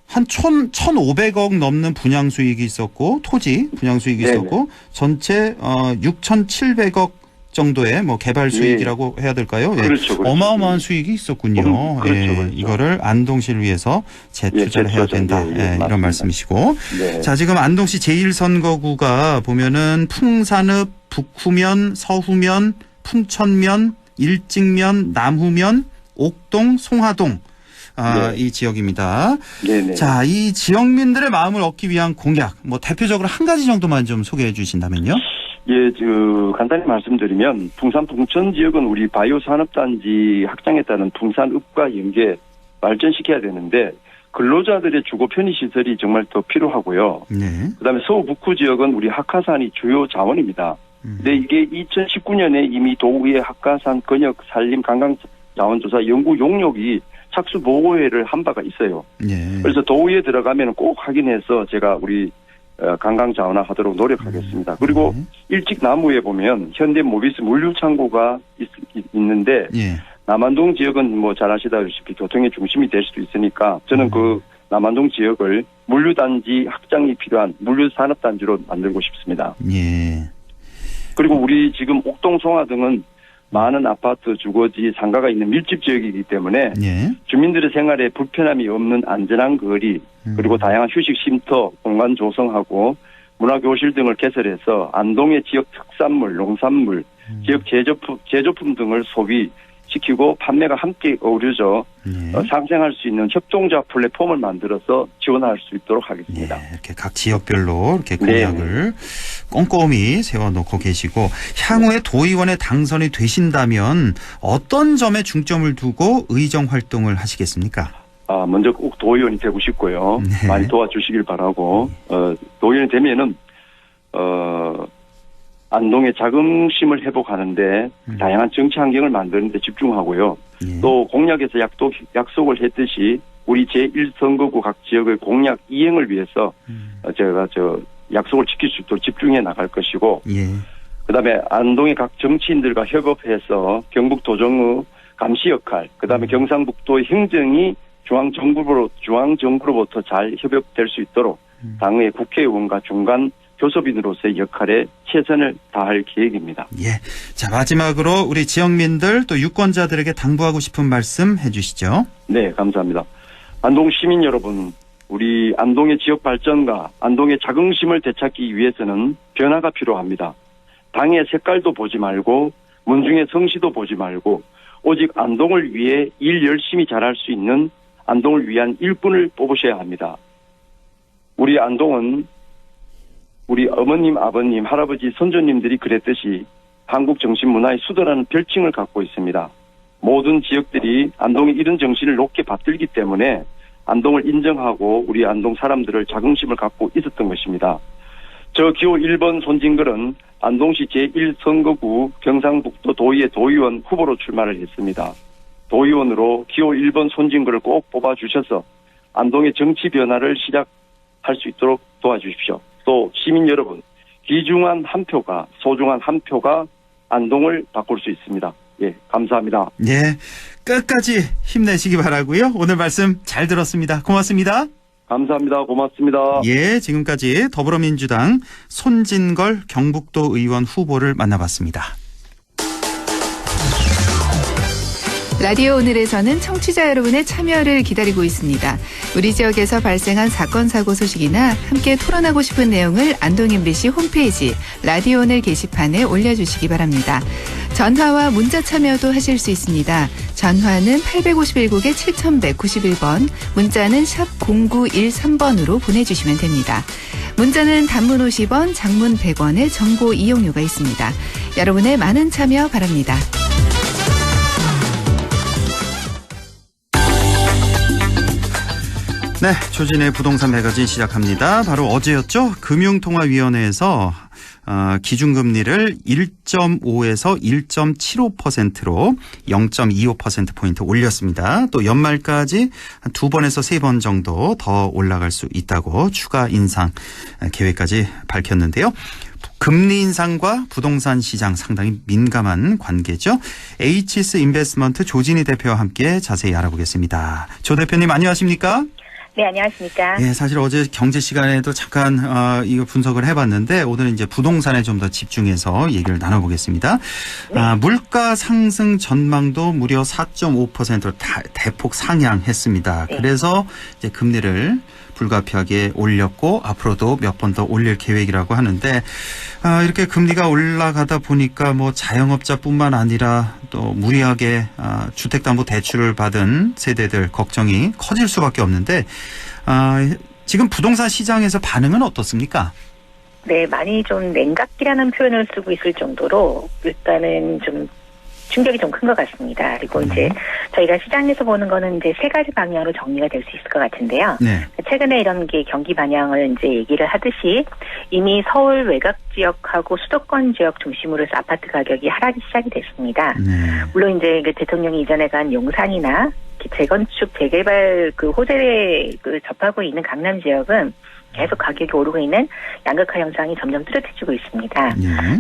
한 1,500억 넘는 분양 수익이 있었고 토지 분양 수익이 있었고 전체 6,700억 정도의 뭐 개발 수익이라고 해야 될까요? 그렇죠. 어마어마한 수익이 있었군요. 그렇죠. 이거를 안동시를 위해서 재투자를 해야 된다. 이런 말씀이시고. 자, 지금 안동시 제1선거구가 보면은 풍산읍, 북후면, 서후면, 풍천면, 일직면, 남후면, 옥동, 송화동. 이 지역입니다. 자, 이 지역민들의 마음을 얻기 위한 공약, 뭐 대표적으로 한 가지 정도만 좀 소개해 주신다면요. 간단히 말씀드리면 풍산 풍천 지역은 우리 바이오 산업단지 확장에 따른 풍산읍과 연계 발전시켜야 되는데 근로자들의 주거 편의 시설이 정말 더 필요하고요. 그다음에 서울 북구 지역은 우리 학화산이 주요 자원입니다. 근데 이게 2019년에 이미 도의회 학화산 근역 산림 관광 자원조사 연구 용역이 착수 보고회를 한 바가 있어요. 그래서 도의회에 들어가면 꼭 확인해서 제가 우리 관광 자원화하도록 노력하겠습니다. 그리고 일찍 나무에 보면 현대 모비스 물류 창고가 있는데 남안동 지역은 뭐 잘 아시다시피 교통의 중심이 될 수도 있으니까 저는 그 남안동 지역을 물류단지 확장이 필요한 물류산업단지로 만들고 싶습니다. 그리고 우리 지금 옥동 송화 등은 많은 아파트, 주거지, 상가가 있는 밀집 지역이기 때문에 주민들의 생활에 불편함이 없는 안전한 거리 그리고 다양한 휴식 쉼터 공간 조성하고 문화교실 등을 개설해서 안동의 지역 특산물, 농산물, 지역 제조품 등을 소비시키고 판매가 함께 어우러져 상생할 수 있는 협동조합 플랫폼을 만들어서 지원할 수 있도록 하겠습니다. 이렇게 각 지역별로 이렇게 공약을 꼼꼼히 세워놓고 계시고 향후에 도의원에 당선이 되신다면 어떤 점에 중점을 두고 의정 활동을 하시겠습니까? 먼저 꼭 도의원이 되고 싶고요. 많이 도와주시길 바라고 도의원이 되면은 안동의 자긍심을 회복하는데 다양한 정치 환경을 만드는 데 집중하고요. 또 공약에서 약속을 했듯이 우리 제1선거구 각 지역의 공약 이행을 위해서 제가 약속을 지킬 수 있도록 집중해 나갈 것이고 그다음에 안동의 각 정치인들과 협업해서 경북도정의 감시 역할, 그다음에 경상북도의 행정이 중앙정부로부터 잘 협업될 수 있도록 당의 국회의원과 중간 교섭인으로서의 역할에 최선을 다할 계획입니다. 자, 마지막으로 우리 지역민들 또 유권자들에게 당부하고 싶은 말씀 해주시죠. 네, 감사합니다. 안동 시민 여러분, 우리 안동의 지역 발전과 안동의 자긍심을 되찾기 위해서는 변화가 필요합니다. 당의 색깔도 보지 말고 문중의 성씨도 보지 말고 오직 안동을 위해 일 열심히 잘할 수 있는 안동을 위한 일꾼을 뽑으셔야 합니다. 우리 안동은 우리 어머님, 아버님, 할아버지, 선조님들이 그랬듯이 한국 정신문화의 수도라는 별칭을 갖고 있습니다. 모든 지역들이 안동의 이런 정신을 높게 받들기 때문에 안동을 인정하고 우리 안동 사람들을 자긍심을 갖고 있었던 것입니다. 저 기호 1번 손진글은 안동시 제1선거구 경상북도 도의회 도의원 후보로 출마를 했습니다. 도의원으로 기호 1번 손진글을 꼭 뽑아주셔서 안동의 정치 변화를 시작할 수 있도록 도와주십시오. 또 시민 여러분, 귀중한 한 표가, 소중한 한 표가 안동을 바꿀 수 있습니다. 감사합니다. 끝까지 힘내시기 바라고요. 오늘 말씀 잘 들었습니다. 고맙습니다. 감사합니다. 고맙습니다. 지금까지 더불어민주당 손진걸 경북도 의원 후보를 만나봤습니다. 라디오 오늘에서는 청취자 여러분의 참여를 기다리고 있습니다. 우리 지역에서 발생한 사건 사고 소식이나 함께 토론하고 싶은 내용을 안동 MBC 홈페이지 라디오 오늘 게시판에 올려주시기 바랍니다. 전화와 문자 참여도 하실 수 있습니다. 전화는 851국에 7191번, 문자는 샵 0913번으로 보내주시면 됩니다. 문자는 단문 50원, 장문 100원의 정보 이용료가 있습니다. 여러분의 많은 참여 바랍니다. 조진의 부동산 매거진 시작합니다. 바로 어제였죠. 금융통화위원회에서 기준금리를 1.5에서 1.75%로 0.25%포인트 올렸습니다. 또 연말까지 한 2번에서 3번 정도 더 올라갈 수 있다고 추가 인상 계획까지 밝혔는데요. 금리 인상과 부동산 시장 상당히 민감한 관계죠. HS 인베스트먼트 조진희 대표와 함께 자세히 알아보겠습니다. 조 대표님 안녕하십니까? 네, 안녕하십니까. 사실 어제 경제 시간에도 잠깐 이거 분석을 해봤는데 오늘은 이제 부동산에 좀 더 집중해서 얘기를 나눠보겠습니다. 물가 상승 전망도 무려 4.5% 대폭 상향했습니다. 그래서 이제 금리를 불가피하게 올렸고 앞으로도 몇 번 더 올릴 계획이라고 하는데 이렇게 금리가 올라가다 보니까 뭐 자영업자뿐만 아니라 또 무리하게 주택담보대출을 받은 세대들 걱정이 커질 수밖에 없는데 지금 부동산 시장에서 반응은 어떻습니까? 네, 많이 좀 냉각기라는 표현을 쓰고 있을 정도로 일단은 좀 충격이 좀 큰 것 같습니다. 그리고 이제 저희가 시장에서 보는 거는 이제 세 가지 방향으로 정리가 될 수 있을 것 같은데요. 최근에 이런 게 경기 반영을 이제 얘기를 하듯이 이미 서울 외곽 지역하고 수도권 지역 중심으로 해서 아파트 가격이 하락이 시작이 됐습니다. 물론 이제 그 대통령이 이전에 간 용산이나 재건축 재개발 그 호재에 접하고 있는 강남 지역은 계속 가격이 오르고 있는 양극화 현상이 점점 뚜렷해지고 있습니다.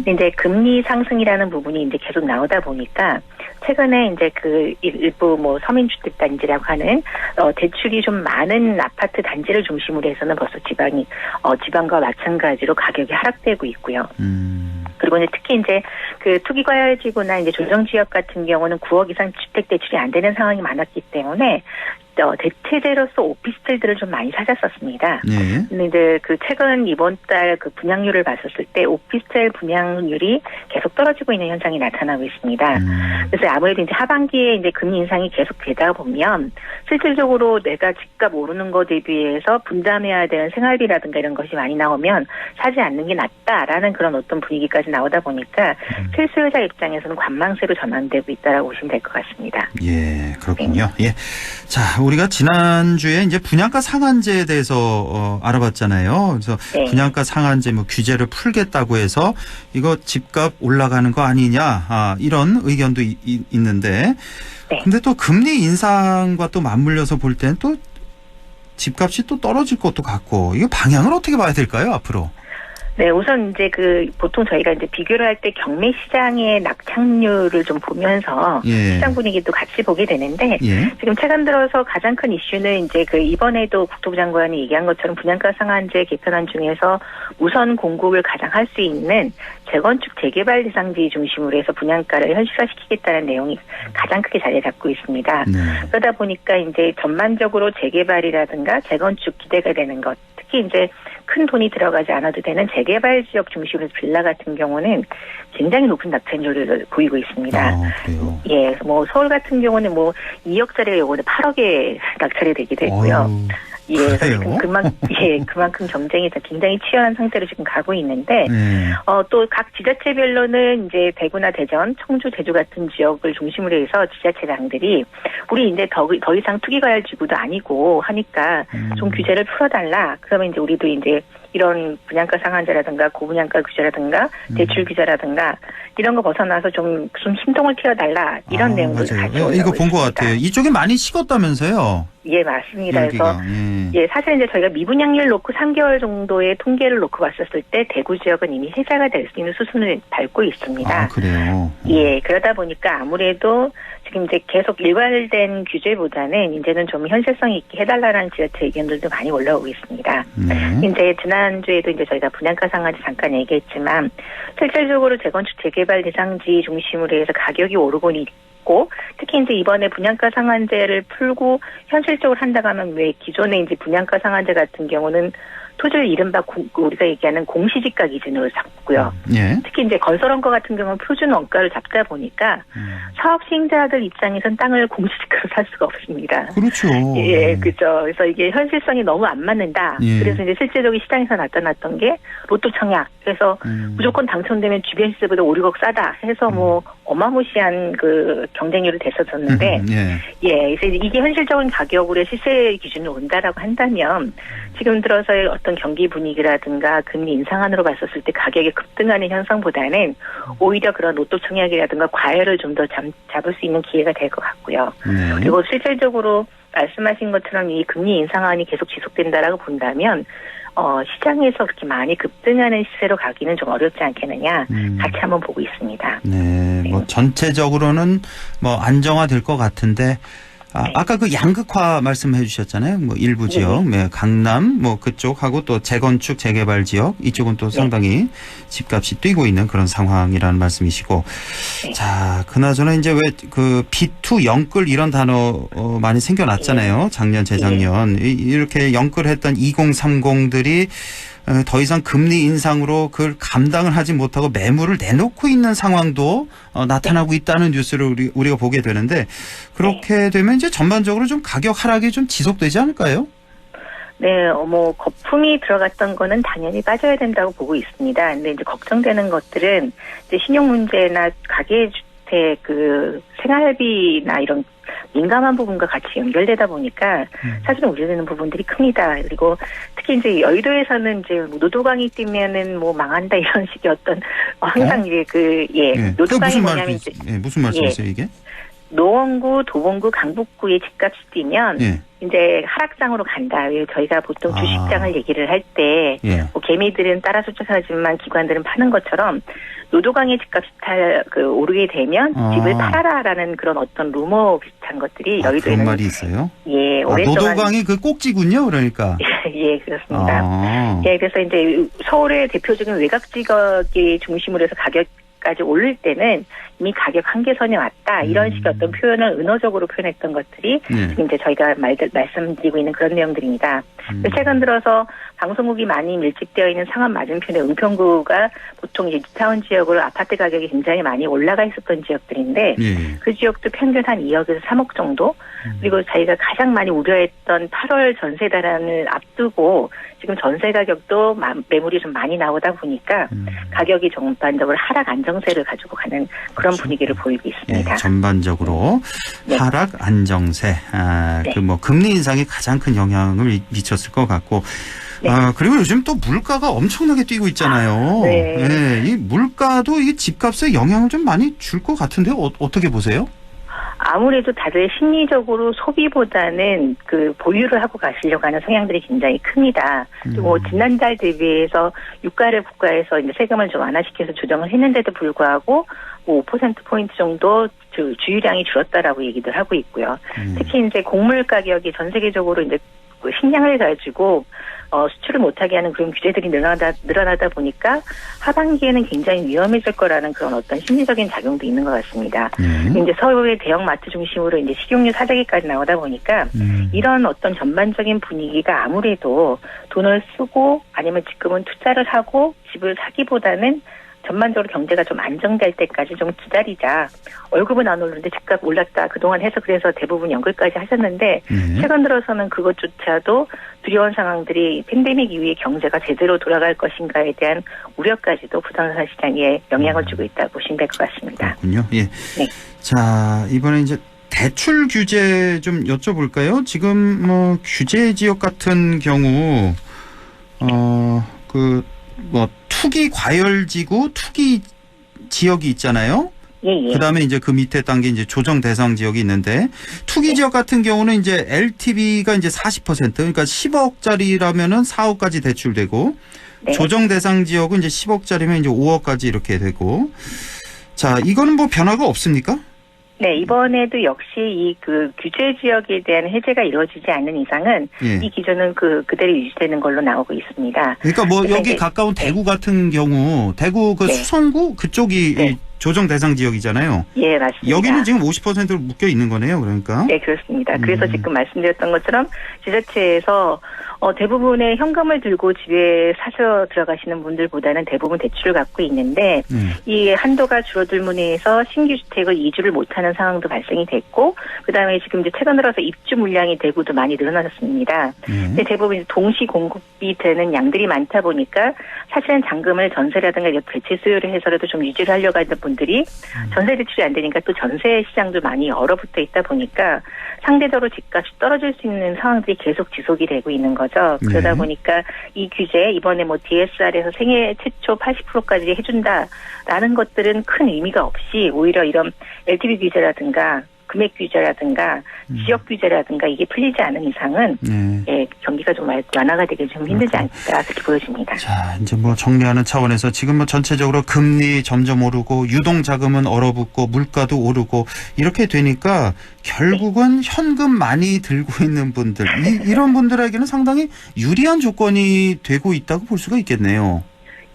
근데 이제 금리 상승이라는 부분이 이제 계속 나오다 보니까 최근에 이제 그 일부 뭐 서민주택 단지라고 하는 대출이 좀 많은 아파트 단지를 중심으로 해서는 벌써 지방과 마찬가지로 가격이 하락되고 있고요. 그리고 이제 특히 이제 그 투기과열지구나 이제 조정지역 같은 경우는 9억 이상 주택 대출이 안 되는 상황이 많았기 때문에 있죠. 대체제로서 오피스텔들을 좀 많이 찾았었습니다. 네. 근데 이제 그 최근 이번 달 그 분양률을 봤었을 때 오피스텔 분양률이 계속 떨어지고 있는 현상이 나타나고 있습니다. 그래서 아무래도 이제 하반기에 이제 금리 인상이 계속 되다 보면 실질적으로 내가 집값 오르는 거 대비해서 분담해야 되는 생활비라든가 이런 것이 많이 나오면 사지 않는 게 낫다라는 그런 어떤 분위기까지 나오다 보니까 실수요자 입장에서는 관망세로 전환되고 있다라고 보시면 될 것 같습니다. 예, 그렇군요. 예. 자, 우리가 지난주에 이제 분양가 상한제에 대해서 알아봤잖아요. 그래서 네. 분양가 상한제 뭐 규제를 풀겠다고 해서 이거 집값 올라가는 거 아니냐, 이런 의견도 있는데. 네. 근데 또 금리 인상과 또 맞물려서 볼 때는 또 집값이 또 떨어질 것도 같고, 이거 방향을 어떻게 봐야 될까요, 앞으로? 네, 우선 이제 보통 저희가 이제 비교를 할 때 경매 시장의 낙착률을 좀 보면서 예. 시장 분위기도 같이 보게 되는데 예. 지금 최근 들어서 가장 큰 이슈는 이제 이번에도 국토부 장관이 얘기한 것처럼 분양가 상한제 개편안 중에서 우선 공급을 가장 할 수 있는 재건축 재개발 대상지 중심으로 해서 분양가를 현실화시키겠다는 내용이 가장 크게 자리 잡고 있습니다. 네. 그러다 보니까 이제 전반적으로 재개발이라든가 재건축 기대가 되는 것, 특히 이제 큰 돈이 들어가지 않아도 되는 재개발 지역 중심으로 빌라 같은 경우는 굉장히 높은 낙찰률을 보이고 있습니다. 그래요? 예, 뭐 서울 같은 경우는 뭐 2억짜리가 요번에 8억에 낙찰이 되기도 했고요. 예, 그래서 지금 그만큼 경쟁이 굉장히 치열한 상태로 지금 가고 있는데, 또 각 지자체별로는 이제 대구나 대전, 청주, 제주 같은 지역을 중심으로 해서 지자체장들이 우리 이제 더 이상 투기과열 지구도 아니고 하니까 좀 규제를 풀어달라. 그러면 이제 우리도 이제 이런 분양가 상한제라든가 고분양가 규제라든가 대출 규제라든가 이런 거 벗어나서 좀 신동을 튀어달라 이런 내용들을 가지고 이거 본 것 같아요. 이쪽에 많이 식었다면서요? 예, 맞습니다. 열기가. 그래서 예, 사실 이제 저희가 미분양률 놓고 3개월 정도의 통계를 놓고 봤었을 때 대구 지역은 이미 해제가 될 수 있는 수순을 밟고 있습니다. 아, 그래요? 예, 그러다 보니까 아무래도 지금 이제 계속 일괄된 규제보다는 이제는 좀 현실성 있게 해달라는 지자체 의견들도 많이 올라오고 있습니다. 이제 지난주에도 이제 저희가 분양가 상한제 잠깐 얘기했지만 실질적으로 재건축 재개발 대상지 중심으로 해서 가격이 오르고 있고 특히 이제 이번에 분양가 상한제를 풀고 현실적으로 한다고 하면 왜 기존의 이제 분양가 상한제 같은 경우는 토지를 이른바 우리가 얘기하는 공시지가 기준으로 잡고요. 예. 특히 이제 건설원가 같은 경우는 표준 원가를 잡다 보니까 사업 시행자들 입장에선 땅을 공시지가로 살 수가 없습니다. 그렇죠. 예, 그렇죠. 그래서 이게 현실성이 너무 안 맞는다. 예. 그래서 이제 실제적인 시장에서 나타났던 게 로또 청약. 그래서 무조건 당첨되면 주변 시세보다 5, 6억 싸다 해서 뭐 어마무시한 그 경쟁률을 됐었었는데 예, 그래서 이게 현실적인 가격으로 시세 기준으로 온다라고 한다면 지금 들어서의 어떤 경기 분위기라든가 금리 인상안으로 봤었을 때 가격이 급등하는 현상보다는 오히려 그런 로또 청약이라든가 과열을 좀 더 잡을 수 있는 기회가 될 것 같고요. 그리고 실질적으로 말씀하신 것처럼 이 금리 인상안이 계속 지속된다라고 본다면 시장에서 그렇게 많이 급등하는 시세로 가기는 좀 어렵지 않겠느냐 같이 한번 보고 있습니다. 네, 뭐 전체적으로는 뭐 안정화될 것 같은데 아까 그 양극화 말씀해 주셨잖아요. 뭐 일부 지역, 강남 뭐 그쪽하고 또 재건축 재개발 지역 이쪽은 또 상당히 집값이 뛰고 있는 그런 상황이라는 말씀이시고 자, 그나저나 이제 왜 그 B2 영끌 이런 단어 많이 생겨났잖아요. 작년 재작년 이렇게 영끌했던 2030들이 더 이상 금리 인상으로 그걸 감당을 하지 못하고 매물을 내놓고 있는 상황도 나타나고 있다는 뉴스를 우리가 보게 되는데 그렇게 되면 이제 전반적으로 좀 가격 하락이 좀 지속되지 않을까요? 네, 뭐 거품이 들어갔던 거는 당연히 빠져야 된다고 보고 있습니다. 근데 이제 걱정되는 것들은 이제 신용 문제나 가계주택 그 생활비나 이런 민감한 부분과 같이 연결되다 보니까 사실은 우려되는 부분들이 큽니다. 그리고 특히 이제 여의도에서는 이제 노도강이 뛰면은 뭐 망한다 이런 식의 어떤 항상 이제 노도강이 뭐냐면 이제 무슨 말씀이세요 이게? 노원구, 도봉구, 강북구의 집값이 뛰면 이제 하락장으로 간다. 저희가 보통 주식장을 얘기를 할 때 뭐 개미들은 따라 쫓아가지만 기관들은 파는 것처럼 노도강의 집값이 오르게 되면 집을 팔아라라는 그런 어떤 루머 비슷한 것들이 여의도에는 그런 말이 있어요? 예, 오랫동안 노도강이 그 꼭지군요, 그러니까. 예, 그렇습니다. 예, 그래서 이제 서울의 대표적인 외곽 지역이 중심으로 해서 가격까지 오를 때는 이미 가격 한계선에 왔다. 이런 식의 어떤 표현을 은어적으로 표현했던 것들이 지금 이제 저희가 말씀드리고 있는 그런 내용들입니다. 최근 들어서 방송국이 많이 밀집되어 있는 상암 맞은편의 은평구가 보통 이제 뉴타운 지역으로 아파트 가격이 굉장히 많이 올라가 있었던 지역들인데 그 지역도 평균 한 2억에서 3억 정도 그리고 저희가 가장 많이 우려했던 8월 전세 달안을 앞두고 지금 전세 가격도 매물이 좀 많이 나오다 보니까 가격이 전반적으로 하락 안정세를 가지고 가는 그런 분위기를 보이고 있습니다. 전반적으로 하락 안정세. 그 뭐 금리 인상이 가장 큰 영향을 미쳤을 것 같고. 그리고 요즘 또 물가가 엄청나게 뛰고 있잖아요. 이 물가도 이 집값에 영향을 좀 많이 줄 것 같은데요. 어떻게 보세요? 아무래도 다들 심리적으로 소비보다는 그 보유를 하고 가시려고 하는 성향들이 굉장히 큽니다. 뭐 지난달 대비해서 유가를 국가에서 이제 세금을 좀 완화시켜서 조정을 했는데도 불구하고 뭐 5%포인트 정도 주유량이 줄었다라고 얘기들 하고 있고요. 특히 이제 곡물 가격이 전 세계적으로 이제 식량을 가지고 수출을 못하게 하는 그런 규제들이 늘어나다 보니까 하반기에는 굉장히 위험해질 거라는 그런 어떤 심리적인 작용도 있는 것 같습니다. 이제 서울의 대형 마트 중심으로 이제 식용유 사재기까지 나오다 보니까 이런 어떤 전반적인 분위기가 아무래도 돈을 쓰고 아니면 지금은 투자를 하고 집을 사기보다는 전반적으로 경제가 좀 안정될 때까지 좀 기다리자. 월급은 안 오르는데 집값 올랐다. 그동안 해서 그래서 대부분 연끌까지 하셨는데 최근 들어서는 그것조차도 두려운 상황들이 팬데믹 이후에 경제가 제대로 돌아갈 것인가에 대한 우려까지도 부동산 시장에 영향을 주고 있다고 보시면 될 것 같습니다. 그렇군요. 예. 네. 자, 이번에 이제 대출 규제 좀 여쭤볼까요? 지금 뭐 규제 지역 같은 경우 투기 과열지구, 투기 지역이 있잖아요. 그다음에 이제 그 밑에 단계 이제 조정 대상 지역이 있는데 투기 지역 같은 경우는 이제 LTV가 이제 40% 그러니까 10억짜리라면은 4억까지 대출되고 조정 대상 지역은 이제 10억짜리면 이제 5억까지 이렇게 되고 자, 이거는 뭐 변화가 없습니까? 네, 이번에도 역시 이 그 규제 지역에 대한 해제가 이루어지지 않는 이상은 이 기준은 그대로 유지되는 걸로 나오고 있습니다. 그러니까 뭐 여기 가까운 대구 같은 경우 대구 그 수성구 그쪽이 조정 대상 지역이잖아요. 예, 맞습니다. 여기는 지금 50%로 묶여 있는 거네요, 그러니까. 네, 그렇습니다. 그래서 지금 말씀드렸던 것처럼 지자체에서 대부분의 현금을 들고 집에 사서 들어가시는 분들보다는 대부분 대출을 갖고 있는데 이 한도가 줄어들므로 해서 신규 주택을 이주를 못하는 상황도 발생이 됐고 그다음에 지금 이제 최근 들어서 입주 물량이 대구도 많이 늘어났습니다. 근데 대부분 이제 동시 공급이 되는 양들이 많다 보니까 사실은 잔금을 전세라든가 대체 수요를 해서라도 좀 유지를 하려고 하는 분들이 전세 대출이 안 되니까 또 전세 시장도 많이 얼어붙어 있다 보니까 상대적으로 집값이 떨어질 수 있는 상황들이 계속 지속이 되고 있는 거죠. 그러다 보니까 이 규제 이번에 뭐 DSR에서 생애 최초 80%까지 해준다라는 것들은 큰 의미가 없이 오히려 이런 LTV 규제라든가 금액 규제라든가 지역 규제라든가 이게 풀리지 않은 이상은 경기가 좀 완화가 되기 좀 힘들지 않을까 그렇게 보여집니다. 자, 이제 뭐 정리하는 차원에서 지금 뭐 전체적으로 금리 점점 오르고 유동 자금은 얼어붙고 물가도 오르고 이렇게 되니까 결국은 현금 많이 들고 있는 분들 이런 분들에게는 상당히 유리한 조건이 되고 있다고 볼 수가 있겠네요.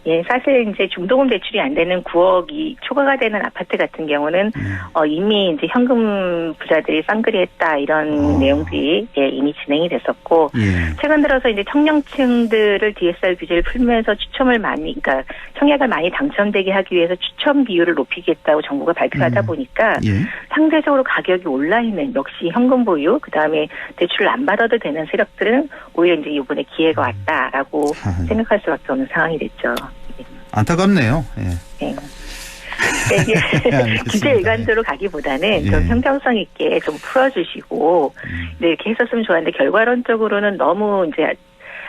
예, 사실 이제 중도금 대출이 안 되는 9억이 초과가 되는 아파트 같은 경우는 이미 이제 현금 부자들이 쌍끌이했다 이런 내용들이 이미 진행이 됐었고 최근 들어서 이제 청년층들을 DSR 규제를 풀면서 그러니까 청약을 많이 당첨되게 하기 위해서 추첨 비율을 높이겠다고 정부가 발표하다 보니까 상대적으로 가격이 올라 있는 역시 현금 보유 그다음에 대출을 안 받아도 되는 세력들은 오히려 이제 이번에 기회가 왔다라고 생각할 수밖에 없는 상황이 됐죠. 안타깝네요. 규제 일관도로 가기보다는 좀 형평성 있게 좀 풀어주시고 이렇게 했었으면 좋았는데 결과론적으로는 너무 이제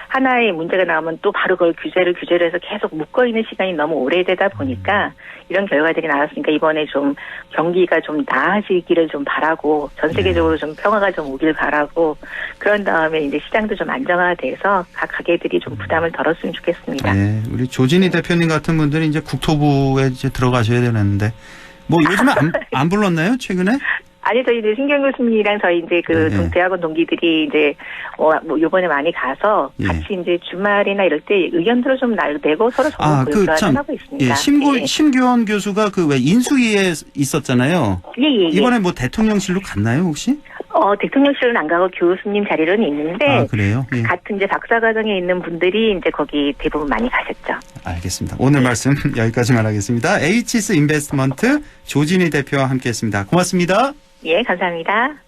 하나의 문제가 나오면 또 바로 그걸 규제를 해서 계속 묶어있는 시간이 너무 오래되다 보니까 이런 결과들이 나왔으니까 이번에 좀 경기가 좀 나아지기를 좀 바라고 전 세계적으로 좀 평화가 좀 오길 바라고 그런 다음에 이제 시장도 좀 안정화돼서 각 가게들이 좀 부담을 덜었으면 좋겠습니다. 네, 우리 조진희 대표님 같은 분들이 이제 국토부에 이제 들어가셔야 되는데 뭐 요즘에 안 불렀나요 최근에? 아니, 저희 이제 신경 교수님이랑 저희 이제 그 네. 대학원 동기들이 이제, 뭐 요번에 많이 가서 예. 같이 이제 주말이나 이럴 때 의견들을 좀 내고 서로 정보 교환을 하고 있습니다. 예, 심규원 교수가 그 왜 인수위에 있었잖아요. 예. 이번에 뭐 대통령실로 갔나요, 혹시? 대통령실은 안 가고 교수님 자리로는 있는데. 아, 그래요? 예. 같은 이제 박사과정에 있는 분들이 이제 거기 대부분 많이 가셨죠. 알겠습니다. 오늘 말씀 여기까지만 하겠습니다. 에이치스 인베스트먼트 조진희 대표와 함께했습니다. 고맙습니다. 예, 감사합니다.